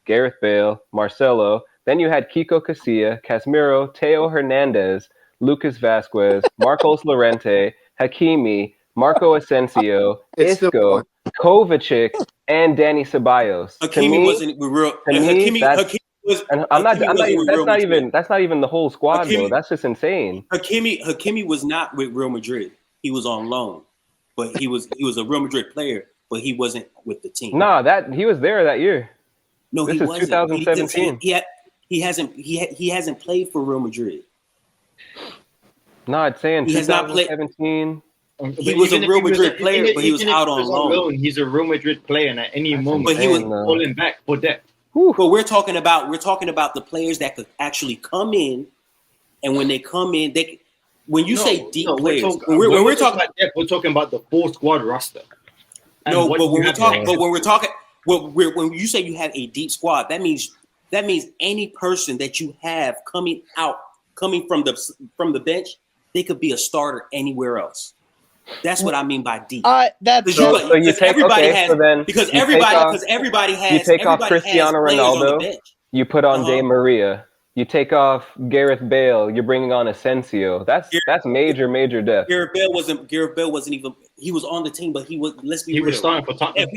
Gareth Bale, Marcelo. Then you had Kiko Casilla, Casemiro, Teo Hernandez, Lucas Vasquez, Marcos Llorente, Hakimi, Marco Asensio, It's still Isco, one. Kovacic, and Danny Ceballos. To Hakimi me- wasn't real. to me, that's- Was. and I'm not. Hakimi I'm not wasn't even. with That's Real not Madrid. even. That's not even the whole squad, bro. Hakimi- That's just insane. Hakimi was not with Real Madrid. He was on loan, but he was a Real Madrid player, but he wasn't with the team. Nah, that he was there that year. No, This he is wasn't. 2017. He hasn't played for Real Madrid. No, it's saying He has not played- 2017. He was a Even if Real he Madrid player, even but he was even if out on loan. He's a Real Madrid player, and at any moment, But he was- pulling back for that. But we're talking about the players that could actually come in, and when they come in, when you say deep players, when we're talking about depth, we're talking about the full squad roster. And no, what but you when you say you have a deep squad, that means any person that you have coming from the bench, they could be a starter anywhere else. That's what I mean by deep. That's So you take everybody has. you take off everybody has Cristiano players on the Ronaldo. bench. You put on Uh-huh. Di Maria. You take off Gareth Bale. You're bringing on Asensio. That's major depth. Gareth Bale wasn't even. He was on the team, but he was. Let's be He real. was starting for Tottenham.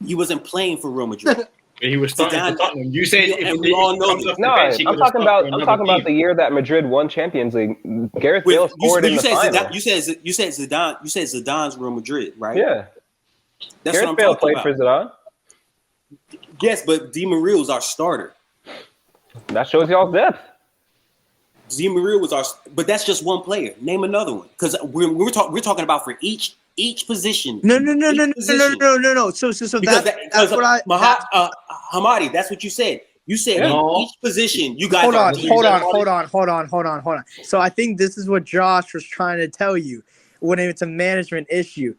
He wasn't playing for Real Madrid. He was starting for Tottenham. You said And we all know this. No, I'm talking about the year that Madrid won Champions League. Gareth Bale scored in the final. You said Zidane. You said Zidane's Real Madrid, right? Yeah, That's Gareth what I'm Bale talking played about. for Zidane. Yes, but Di Maria was our starter. That shows y'all depth. Di Maria was our, but that's just one player. Name another one, because we're talking about for each position. No. So Because that's what I. Hamadi, that's what you said. You said No. in each position, you guys Hold are on, deep. hold on. So I think this is what Josh was trying to tell you when it's a management issue.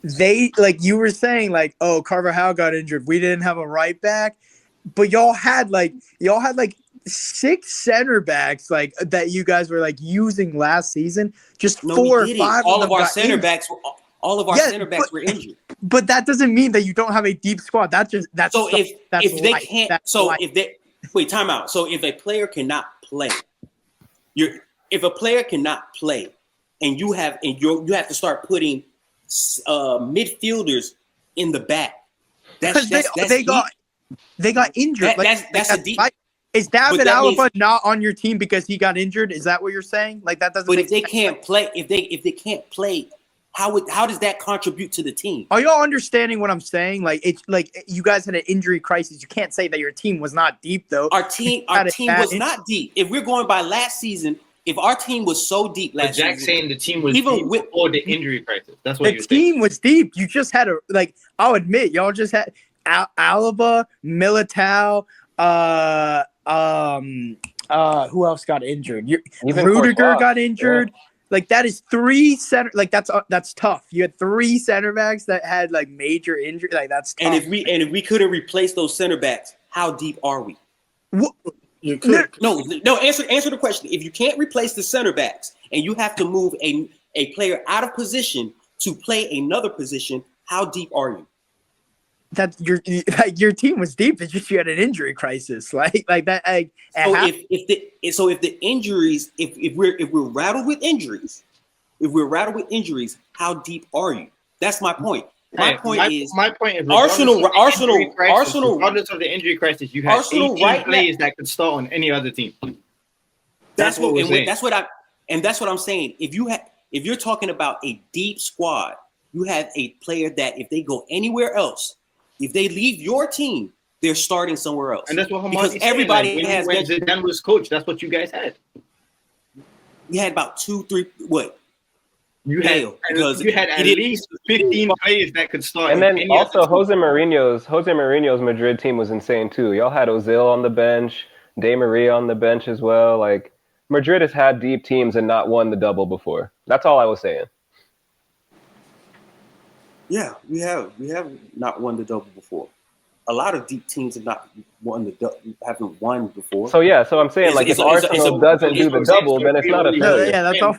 They, like you were saying, like, oh, Carvajal got injured. We didn't have a right back, but y'all had like 6 center backs like that you guys were like using last season. Just No, 4 we or didn't. 5 All of of them our got center injured. backs were. All of our Yeah, center backs were injured. But that doesn't mean that you don't have a deep squad. That's So life. That's life. Wait, time out. So if a player cannot play, if a player cannot play, and you have to start putting midfielders in the back. Because they got injured. That's a deep. Is David But that Alaba means- not on your team because he got injured? Is that what you're saying? Like that doesn't. But make if they sense. can't play, if they can't play, how does that contribute to the team? Are y'all understanding what I'm saying? Like it's like you guys had an injury crisis. You can't say that your team was not deep though. Our team was not deep. If we're going by last season, if our team was so deep But last Jack's season, saying the team was even deep with- before the injury crisis. That's what The you're saying. team was deep. You just had I'll admit, y'all just had Alaba, Militao, who else got injured? Even Rudiger Courtois, got injured. Like that is 3 center. Like that's tough. You had 3 center backs that had like major injury. Like that's tough. and if we couldn't replace those center backs, how deep are we? Wh- You could. No. Answer the question. If you can't replace the center backs and you have to move a player out of position to play another position, how deep are you? That your team was deep. It's just you had an injury crisis, like that. So if the injuries, if we're rattled with injuries, how deep are you? That's my point. My point is Arsenal, regardless of the injury crisis, you have Arsenal 18 players that could start on any other team. That's what I'm saying. If you're talking about a deep squad, you have a player that if they go anywhere else, if they leave your team, they're starting somewhere else. And that's what Hamadi because everybody like, has. When Zidane was coach, that's what you guys had. You had about 2-3. What? You had at least 15 players that could start. And then also Jose Mourinho's Madrid team was insane too. Y'all had Ozil on the bench, Di Maria on the bench as well. Like Madrid has had deep teams and not won the double before. That's all I was saying. Yeah, we have not won the double before. A lot of deep teams have not haven't won before. So I'm saying if Arsenal doesn't do the double, then it's not a failure. Yeah, that's all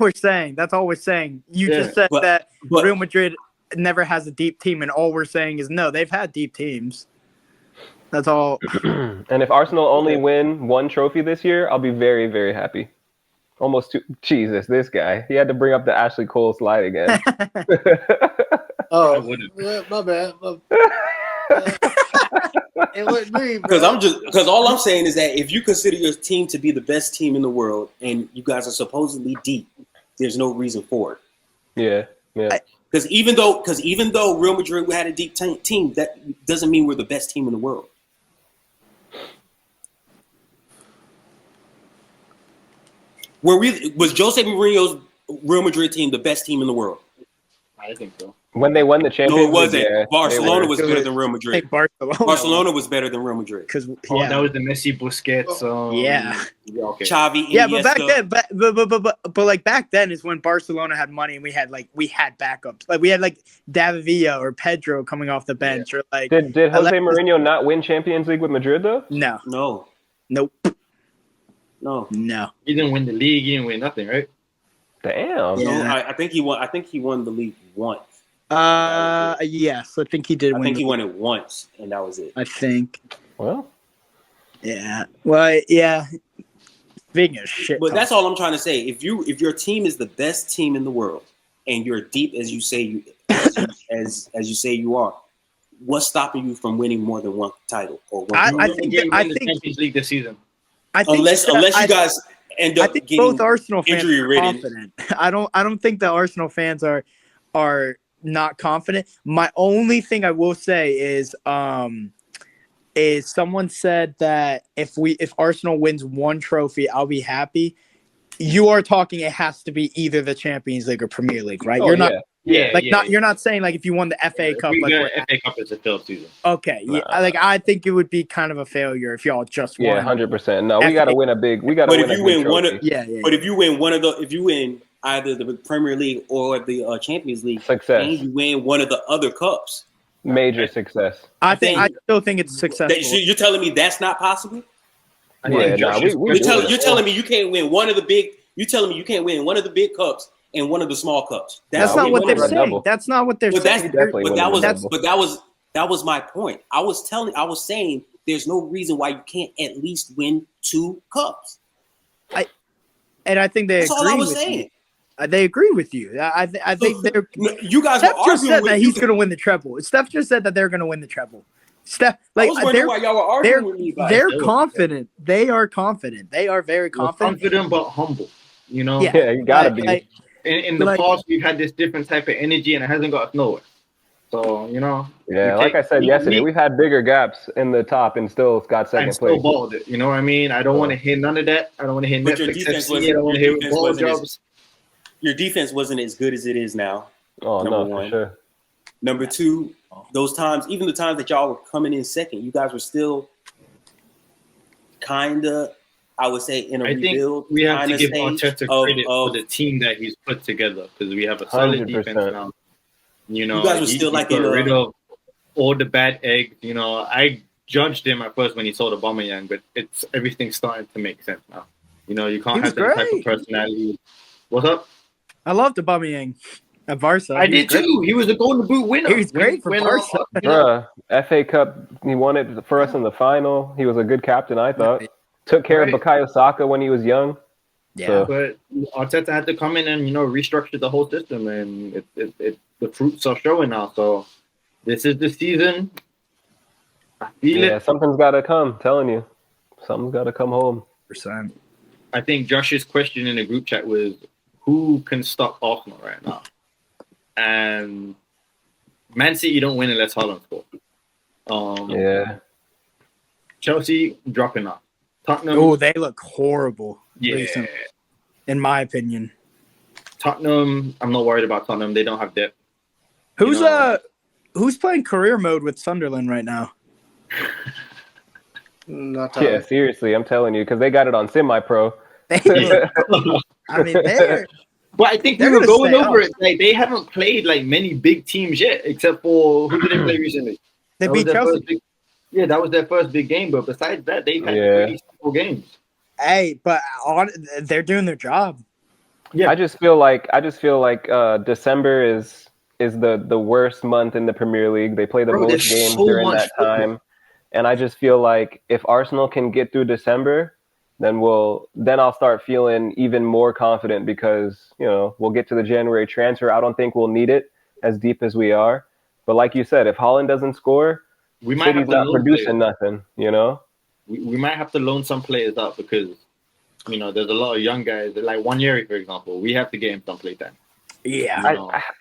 we're saying. You just said that Real Madrid never has a deep team, and all we're saying is no, they've had deep teams. That's all. And if Arsenal only win one trophy this year, I'll be very, very happy. Almost two. Jesus, this guy. He had to bring up the Ashley Cole slide again. Oh, yeah, my bad. It wasn't me, because all I'm saying is that if you consider your team to be the best team in the world and you guys are supposedly deep, there's no reason for it. Yeah. Because even though Real Madrid had a deep team, that doesn't mean we're the best team in the world. Was Jose Mourinho's Real Madrid team the best team in the world? I think so. When they won the Champions League, no, it wasn't. Yeah, Barcelona was better than Real Madrid. Barcelona was better than Real Madrid. Because that was the Messi, Busquets. Okay. Xavi, yeah, Iniesta. but back then, but like back then is when Barcelona had money and we had backups. Like we had like David Villa or Pedro coming off the bench or like. Did Jose Mourinho not win Champions League with Madrid though? No. No. He didn't win the league. He didn't win nothing, right? Damn. Yeah. No, I think he won. I think he won the league once. Yes, I think he did. I think he won it once, and that was it. I think. Well. Yeah. Well, yeah. Being a shit. But that's all I'm trying to say. If your team is the best team in the world, and you're deep as you say as you say you are, what's stopping you from winning more than one title or one? I think the Champions League this season. Unless you guys end up getting both Arsenal fans injury are ridden. confident. I don't think the Arsenal fans are not confident. My only thing I will say is someone said that if Arsenal wins one trophy, I'll be happy. You are talking it has to be either the Champions League or Premier League, right? You're not you're not saying like if you won the FA Cup, FA Cup is a failed season. Okay, I think it would be kind of a failure if y'all just won. Yeah, 100%. No, we got to win a big. We got to win a big trophy. But if you win either the Premier League or the Champions League, success, and you win one of the other cups, major success. I still think it's successful. You're telling me that's not possible? You're telling me you can't win one of the big. You're telling me you can't win one of the big cups and one of the small cups. That's not what they're saying. That's not what they're saying. That was my point. I was saying there's no reason why you can't at least win 2 cups. I think they That's agree all I was with saying. You. They agree with you. I think they're. You guys Steph were just arguing said with that he's going to win the treble. Steph just said that they're going to win the treble. Steph, I was wondering why y'all were arguing with me. They're confident. They are confident. They are very confident. Confident but humble. You know. Yeah, you gotta be. In the past, we've had this different type of energy, and it hasn't got us nowhere. So Yeah, like I said yesterday, we've had bigger gaps in the top and still got second place. Still balled it. You know what I mean? I don't want to hear none of that. I don't want to hear Netflix FC. I don't want to hear ball jobs. Your defense wasn't as good as it is now. Oh, no, for sure. Number 2, those times, even the times that y'all were coming in second, you guys were still kind of, I would say, in a rebuild. I think we have to give Arteta credit for the team that he's put together because we have a solid defense now. You guys were still got rid of all the bad eggs. judged him at first when he saw the Aubameyang, but everything's starting to make sense now. You know, you can't He was have that type of great. personality. What's up? I loved Aubameyang at Barca. I He was did great. too. He was a Golden Boot winner. He was great for Barca. Bruh, FA Cup, he won it for us in the final. He was a good captain, I thought. Took care of Bukayo Saka when he was young. Yeah. So, But Arteta had to come in and, you know, restructure the whole system, and the fruits are showing now. So this is the season. I feel yeah, it. something's got to come. Telling you, something's got to come home. Percent. I think Josh's question in the group chat was, who can stop Arsenal right now? And Man City don't win unless Haaland scores. Yeah. Chelsea dropping off. Tottenham. Oh, they look horrible. Yeah. recently, in my opinion. Tottenham. I'm not worried about Tottenham. They don't have depth. Who's playing career mode with Sunderland right now? Not Yeah, seriously, I'm telling you, because they got it on semi-pro. I mean, they're But I think we They're were gonna going stay over up. it. Like, they haven't played like many big teams yet, except for who did they play recently? they That was beat their Chelsea. first big- yeah, that was their first big game. But besides that, they've had Yeah. pretty simple games. Hey, but they're doing their job. Yeah, I just feel like December is the worst month in the Premier League. They play the Bro, most there's games so during much that football. time, and I just feel like if Arsenal can get through December, then I'll start feeling even more confident because we'll get to the January transfer. I don't think we'll need it as deep as we are, but like you said, if Haaland doesn't score, we might have City's to not loan producing players. nothing. We might have to loan some players up because there's a lot of young guys. Like Wanyeri, for example, we have to get him some playtime. Yeah.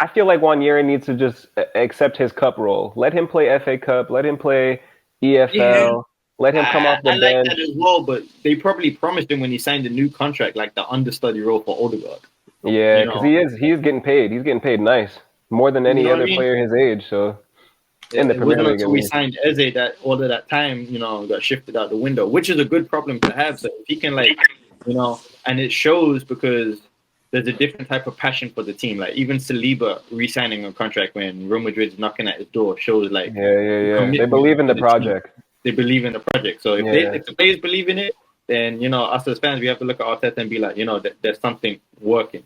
I feel like Wanyeri needs to just accept his cup role. Let him play FA Cup. Let him play EFL. Yeah. Let him come off the I bench. like that as well, but they probably promised him when he signed the new contract, like the understudy role for Odegaard. Yeah, because he's getting paid. He's getting paid nice, more than any You know what other I mean? player his age. So in the It Premier wasn't League, until at we least. signed Eze that all of that time, got shifted out the window, which is a good problem to have. So if he can, and it shows because there's a different type of passion for the team. Like even Saliba re-signing a contract when Real Madrid's knocking at his door shows Yeah. They commitment believe in the to the project. they believe in the project. So if the players believe in it, then us as fans, we have to look at Arteta and be like, there's something working.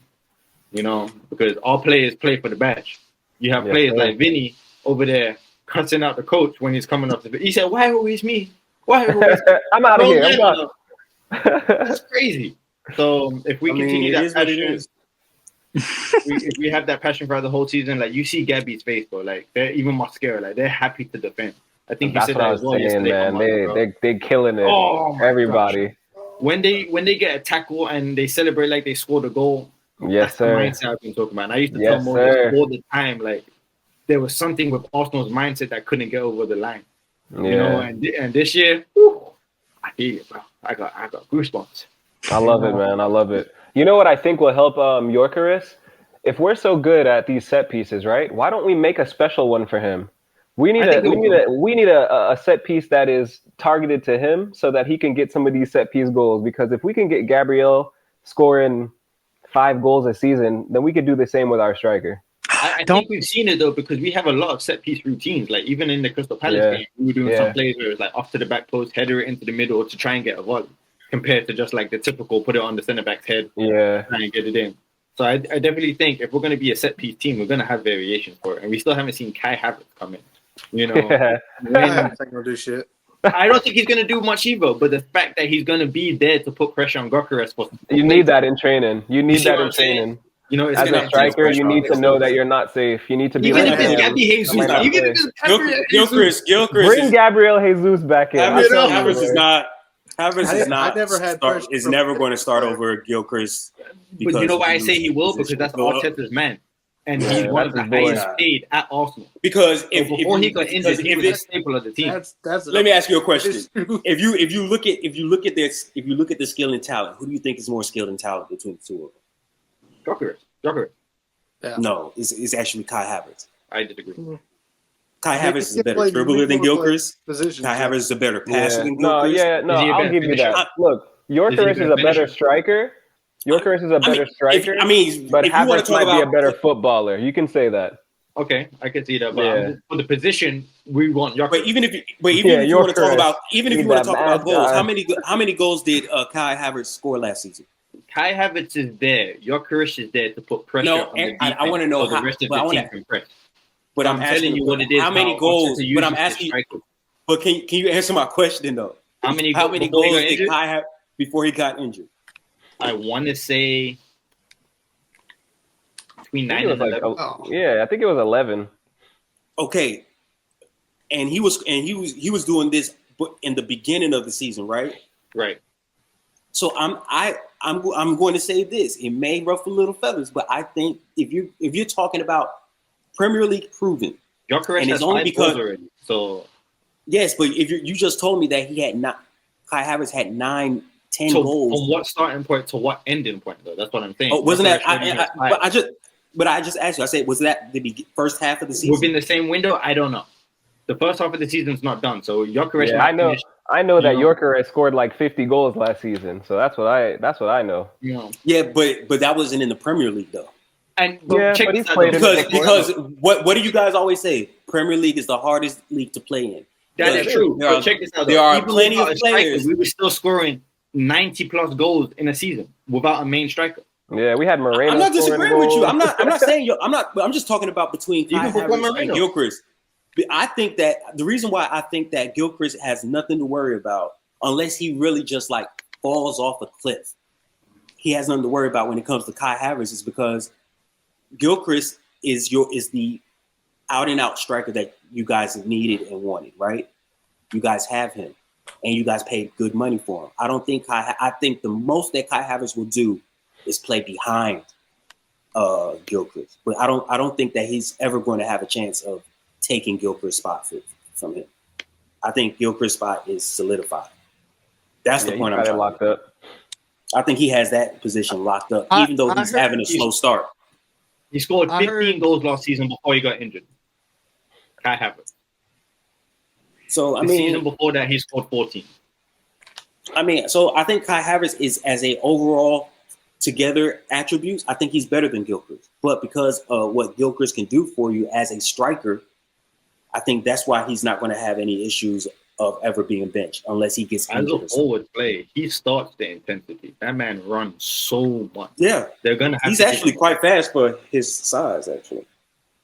Because all players play for the badge. You have players like Vinny over there cussing out the coach when he's coming up to. He said, "Why always me? Why always me?" I'm out of here. I'm done. That's crazy. So if we continue it that is what it passion, is. if we have that passion for the whole season, like you see Gabby's face, bro. Like they're even mascara, like they're happy to defend. I think you That's said what that I as was well saying, yesterday. man. Hamadi, bro. They killing it. Oh my Everybody. When they get a tackle and they celebrate like they scored a goal, Yes, that's the sir. mindset I've been talking about. And I used to Yes, tell Mo sir. this all the time, like there was something with Arsenal's mindset that couldn't get over the line. Yeah. And this year, whew, I feel it, bro. I got goosebumps. I love it, man. I love it. You know what I think will help Yorkeris? If we're so good at these set pieces, right? Why don't we make a special one for him? We need a set piece that is targeted to him so that he can get some of these set piece goals. Because if we can get Gabriel scoring 5 goals a season, then we could do the same with our striker. I think we've seen it though because we have a lot of set piece routines. Like even in the Crystal Palace game, we were doing some plays where it was like off to the back post, header it into the middle to try and get a volley, compared to just like the typical put it on the centre back's head, try and get it in. So I definitely think if we're going to be a set piece team, we're going to have variations for it, and we still haven't seen Kai Havertz come in. I ain't gonna do shit. I don't think he's going to do much either, but the fact that he's going to be there to put pressure on Gyökeres for You need that in training. You need that in training. It's As gonna a striker, you need to know that you're not safe. You need to be even like if it's Gabby Jesus, even if it's Gabriel Jesus. Gilchrist bring Gabriel Jesus back in. Havertz is not. Havertz is I not. never had start, pressure is from- never going to start over Gilchrist. But you know why I say he will? Because that's Arteta's man. And he's one of the that's his boy. highest paid at Arsenal. Because Before he got injured, he was a staple of the team. That's let me ask you a question. It's true. If you look at the skill and talent, who do you think is more skilled and talent between the two of them? Gyökeres. Yeah. No, it's actually Kai Havertz. I disagree. Kai Havertz is a better Like, dribbler than Gilchrist. Position. Kai Havertz is a better passer than No, Gilchrist. Is he a I'll better give you finisher? that. Look, Yorkeris is a better striker. Yorkeris is a better striker. But but if you want Havertz to might talk be a about better footballer. You can say that. Okay, I can see that. But Yeah. for the position, we want Jokic. But even if you want to Yorker talk is- about goals, guy. how many goals did Kai Havertz score last season? Kai Havertz is there. Jokic is there to put pressure No, on the and defense. I wanna know so the how- rest of but I the wanna- team can press. But I'm telling you what it is. How many goals? Arteta But I'm uses his asking. strikers. But can you answer my question though? How many How goals many before he goals got did injured? Kai have before he got injured? I want to say between I 9 think it and was like 11. I think it was 11. Okay, and he was doing this in the beginning of the season, right? Right. So I'm going to say this. It may ruffle little feathers, but I think if you're talking about Premier League proven, Jokic and has it's only 5 because- goals already. So yes, but if you just told me that he had not, Kai Havertz had 9, 10 goals. from what starting point to what ending point, though? That's what I'm saying. Oh, wasn't that? Jokic But I just asked you. I said, was that the first half of the season? within the same window? I don't know. The first half of the season's not done, so Jokic. Yeah, might I know. finish, I know that you know. Yorker has scored like 50 goals last season, so that's what I know. You know. Yeah, but that wasn't in the Premier League though. And Yeah, check but this he's out, played though. in it Because what do you guys always say? Premier League is the hardest league to play in. That is true. There But are- check this out. there though. are Even plenty without of a striker, players. we were still scoring 90+ goals in a season without a main striker. Yeah, we had Moreno. I'm not scoring disagreeing with you. goals. I'm not saying I'm just talking about between You Kai can put Havertz and Moreno. Gilchrist. I think that the reason why I think that Gilchrist has nothing to worry about, unless he really just like falls off a cliff, he has nothing to worry about when it comes to Kai Havertz, is because Gilchrist is the out and out striker that you guys have needed and wanted, right? You guys have him, and you guys paid good money for him. I think the most that Kai Havertz will do is play behind Gilchrist, but I don't think that he's ever going to have a chance of taking Gilchrist's spot from him. I think Gilchrist's spot is solidified. That's the point I'm got it trying locked to make. up. I think he has that position locked up, even though he's heard having a slow start. He scored I 15 heard- goals last season before he got injured. Kai Havertz. So The season before that, he scored 14. So I think Kai Havertz is, as a overall together attributes, I think he's better than Gilchrist. But because of what Gilchrist can do for you as a striker, I think that's why he's not going to have any issues of ever being benched unless he gets As injured. a or something. forward play, he starts the intensity. That man runs so much. Yeah, They're gonna have he's to actually quite fast for his size. Actually,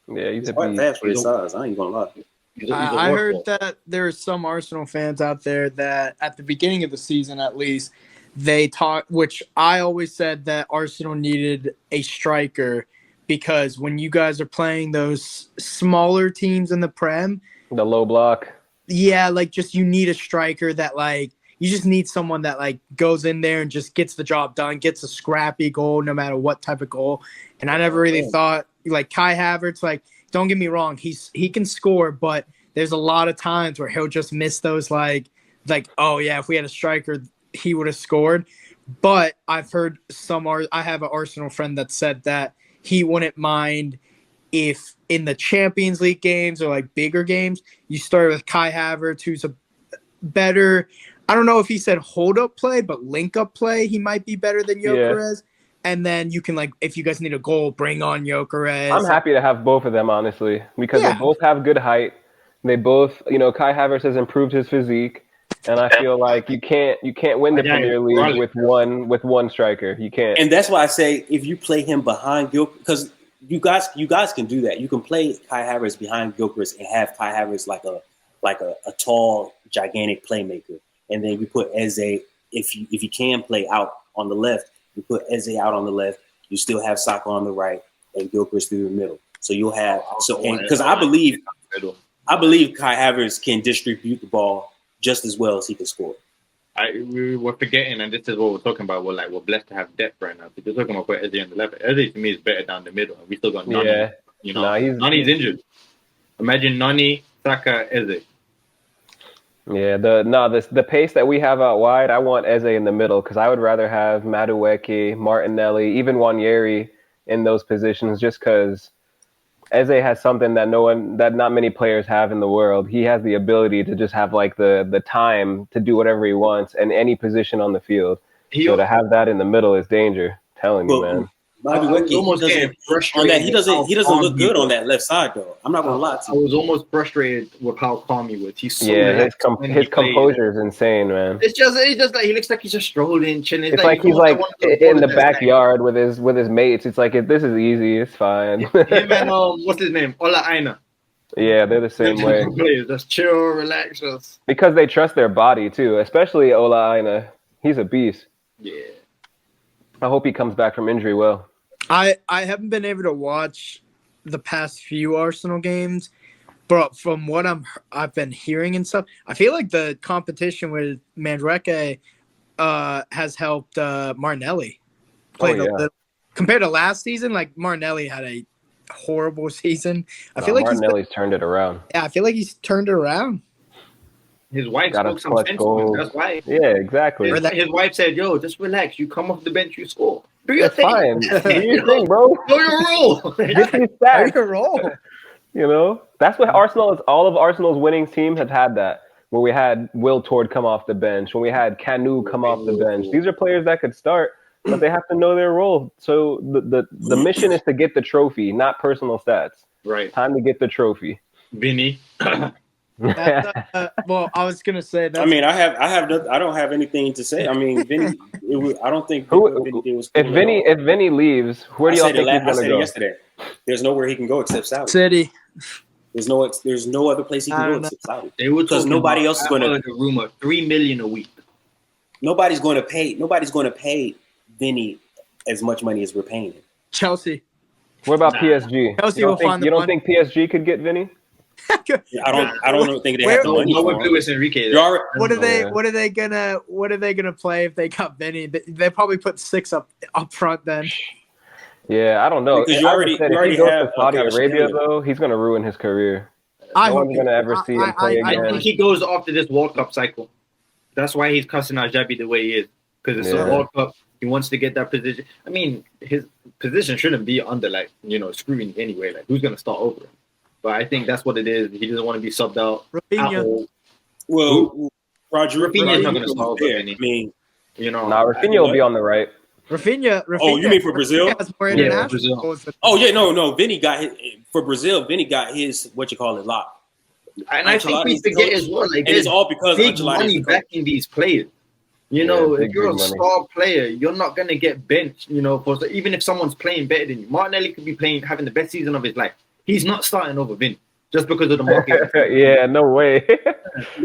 Yeah, he's he's a quite beast. fast for his size. I ain't gonna lie. He's a I heard workhorse. that there are some Arsenal fans out there that at the beginning of the season, at least, they talk, which I always said that Arsenal needed a striker because when you guys are playing those smaller teams in the Prem, The low block. yeah, like just you need a striker that like you just need someone that like goes in there and just gets the job done, gets a scrappy goal no matter what type of goal. And I never really thought like Kai Havertz, like don't get me wrong, he can score, but there's a lot of times where he'll just miss those like oh yeah, if we had a striker, he would have scored. But I've heard I have an Arsenal friend that said that he wouldn't mind if in the Champions League games or like bigger games, you start with Kai Havertz, who's a better, I don't know if he said hold up play, but link up play, he might be better than Gyökeres. And then you can like, if you guys need a goal, bring on Gyökeres. I'm happy to have both of them, honestly, because Yeah. they both have good height. They both, Kai Havertz has improved his physique, and I feel like you can't win the Premier League with one striker. You can't. And that's why I say if you play him behind Gilchrist, because you guys can do that. You can play Kai Havertz behind Gilchrist and have Kai Havertz like a tall, gigantic playmaker. And then you put Eze, if you can play out on the left, you put Eze out on the left. You still have Saka on the right and Gilchrist through the middle. So you'll have because I believe Kai Havertz can distribute the ball just as well as he can score. We were forgetting, and this is what we're talking about. We're blessed to have depth right now. If you're talking about put Eze on the left, Eze to me is better down the middle. And we still got Nani. Yeah. Nani's injured. Imagine Nani, Saka, Eze. Yeah, the pace that we have out wide, I want Eze in the middle because I would rather have Madueke, Martinelli, even Nwaneri in those positions just because Eze has something that not many players have in the world. He has the ability to just have like the time to do whatever he wants in any position on the field. So to have that in the middle is danger. Telling you, man. Madueke, he almost doesn't getting frustrated on that. He with doesn't how look calm he good on was. that left side though. I'm not gonna lie I to you. was almost frustrated with how calm he was. He's so Yeah, relaxed when he his plays. composure is insane, man. It's just like he looks like he's just strolling, chilling. It's like he's like in the backyard with his mates. It's like this is easy. It's fine. Him and what's his name? Ola Aina. Yeah, they're the same way Players, just chill, relax, just because they trust their body too. Especially Ola Aina. He's a beast. yeah. I hope he comes back from injury well. I haven't been able to watch the past few Arsenal games, but from what I've been hearing and stuff, I feel like the competition with Mandrake has helped Martinelli play compared to last season. Like Martinelli had a horrible season. I feel like Martinelli's turned it around. I feel like he's turned it around. His wife Got spoke a some clutch sense goal. to him. That's why. Yeah, exactly. His wife said, "Yo, just relax. You come off the bench, you score. Do your That's thing. fine. Do your thing, bro. Know your role." Get these How stats. you roll? You know, that's what Arsenal is. All of Arsenal's winning teams have had that. When we had Will Tord come off the bench, when we had Canu come off the bench. These are players that could start, but they have to know their role. So the mission is to get the trophy, not personal stats. Right. Time to get the trophy. Vinny. Well, I was gonna say that. I mean, I don't have anything to say. I mean, Vinny, I don't think Vinny did was cool if Vinny leaves, where do y'all think he's I gonna said go? it yesterday. There's nowhere he can go except Saudi. City. There's no other place he I can go don't know. except Saudi. They were Because nobody else is going to. the rumor $3 million a week. Nobody's going to pay Vinny as much money as we're paying him. Chelsea. What about PSG? Chelsea You will don't, find think, the you don't think PSG could get Vinny? I don't think they have the money No for with him. Luis Enrique. You're already- What are they? Yeah. What are they gonna play if they got Vinny? They probably put 6 up front then. Yeah, I don't know. Because you Like I already- said, you if already he goes have to Saudi Kvaratskhelia. Arabia, though, he's going to ruin his career. I No hope one's going to ever see him play I again. think he goes after this World Cup cycle. That's why he's cussing out Jabi the way he is. Because it's Yeah. a World Cup. He wants to get that position. I mean, his position shouldn't be under, screwing anyway. Like, who's going to start over him? But I think that's what it is. He doesn't want to be subbed out. Rafinha. Well, Rafinha's not going to start over there. Vinny. I mean, Nah, Rafinha will be on the right. Rafinha. Oh, you mean for Brazil? Rafinha has more Yeah, international Brazil. goals than- oh yeah, no. Vinny got his for Brazil. Vinny got his lock. And I think we Ancelotti's the forget coach, as well. Like, and it's all because big Ancelotti's money the coach. backing these players. You know, big, if you're a big money. star player, you're not gonna get benched. You know, even if someone's playing better than you, Martinelli could be having the best season of his life. He's not starting over Vin just because of the market. Yeah, no way.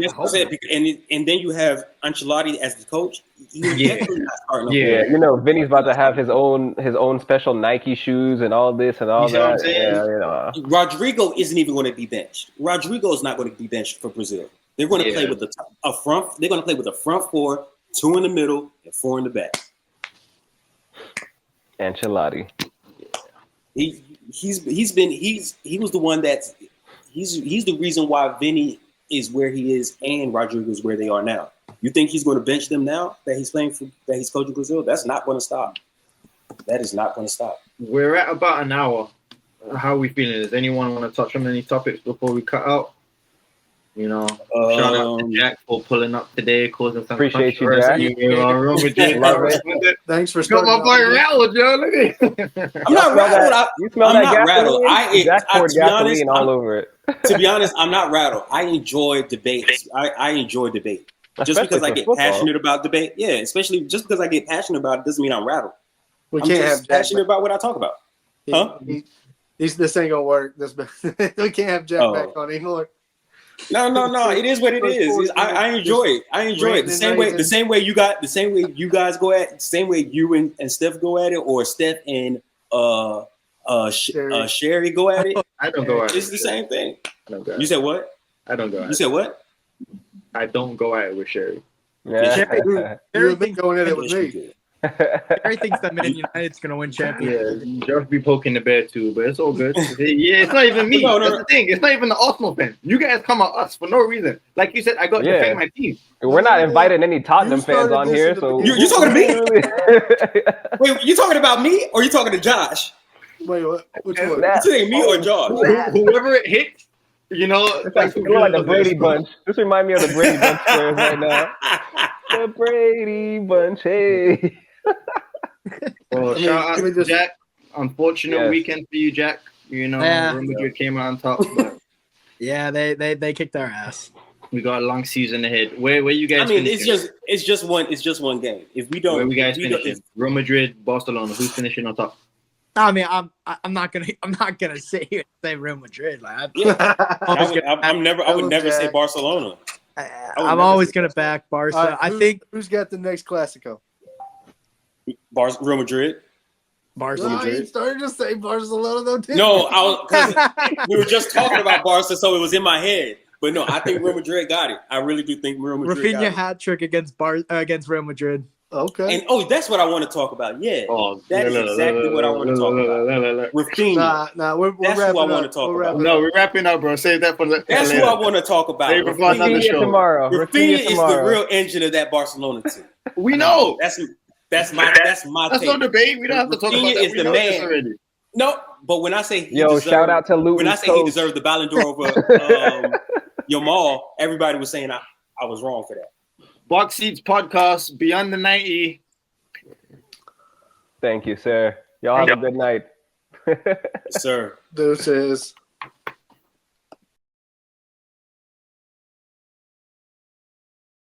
That's what I said. And then you have Ancelotti as the coach. He's definitely not starting over. Yeah, you know, Vinny's about to have his own special Nike shoes and all this and all You see what I'm that. saying? Yeah, you know. Rodrigo isn't even going to be benched. Rodrigo is not going to be benched for Brazil. They're going to play with a front. They're going to play with a front 4, 2 in the middle, and 4 in the back. Ancelotti. He was the one that's he's the reason why Vinny is where he is and Rodrigo is where they are now. You think he's going to bench them now that he's coaching Brazil? That's not going to stop. That is not going to stop. We're at about an hour. How are we feeling? Does anyone want to touch on any topics before we cut out? You know, shout out to Jack for pulling up today, causing some Appreciate you, controversy. Jack. Wrong with you. Love it. Thanks for Got starting. my off boy with- rattled, yo. Look at it. I'm not rattled. You smell I'm that not gasoline? rattled. Jack poured to be honest, gasoline all over it. To be honest, I'm not rattled. I enjoy debates. I enjoy debate. Just Especially because I for get football. passionate about debate, especially just because I get passionate about it doesn't mean I'm rattled. We I'm can't just have Jack. passionate about what I talk about. Huh? This ain't gonna work. We can't have Jack Oh. back on anymore. No. It is what it is. I enjoy it. I enjoy it. The same way you guys go at, the same way you and Steph go at it, or Steph and Sherry go at it. I don't go at it. It's the same thing. I don't go at You it. said what? I don't go at You it. said what? I don't go at it with Sherry. Yeah. You've been going at it with Yes, you me. did. Harry thinks that Man United's gonna win championship. Yeah, Josh be poking the bear too, but it's all good. Yeah, it's not even me. No. That's the thing. It's not even the Arsenal fans. You guys come at us for no reason. Like you said, I got to defend my team. We're not inviting any Tottenham You fans started on this here, in the so beginning. You talking to me? me? Wait, you talking about me or you talking to Josh? Wait, what? Which one? Nah. You saying me or Josh? Whoever it hits, you know, It's like, we're like the Brady Bunch. This reminds me of the Brady Bunch players right now. The Brady Bunch, hey. Well, I mean, shout out can we to just- Jack. unfortunate Yes. weekend for you, Jack. You know, Yeah. Real Madrid came out on top, but Yeah, they kicked our ass. we got a long season ahead. Where you guys? I mean, finishing? it's just one game. If we don't, Where we guys if we don't- finishing? Real Madrid, Barcelona. Who's finishing on top? I mean, I'm not gonna sit here and say Real Madrid. Like, I would never say Barcelona. I'm always gonna back Barca. All right, I think who's got the next Clásico? Real Madrid. Barca. No, you started to say Barcelona though, too. No, because we were just talking about Barca, so it was in my head. But no, I think Real Madrid got it. I really do think Real Madrid got Rafinha it. hat trick against Real Madrid. Okay. And that's what I want to talk about. Yeah, that is exactly what I want to talk about. Rafinha. Nah, we're That's who I wrapping want up. to talk We're about. wrapping No, up. we're wrapping up, bro. Save that for the. That's who I want to talk about. Save it for another Rafinha, show. tomorrow. Rafinha is the tomorrow. real engine of that Barcelona team. We know. That's my That's take. no debate. We don't have to talk Rafinha about that. is We the know this man. already. No, but when I say Shout out to Luton. when I say he deserved the Ballon d'Or over Yamal, everybody was saying I was wrong for that. Box Seats Podcast, Beyond the 90. Thank you, sir. Y'all have a good night. Sir. Deuces.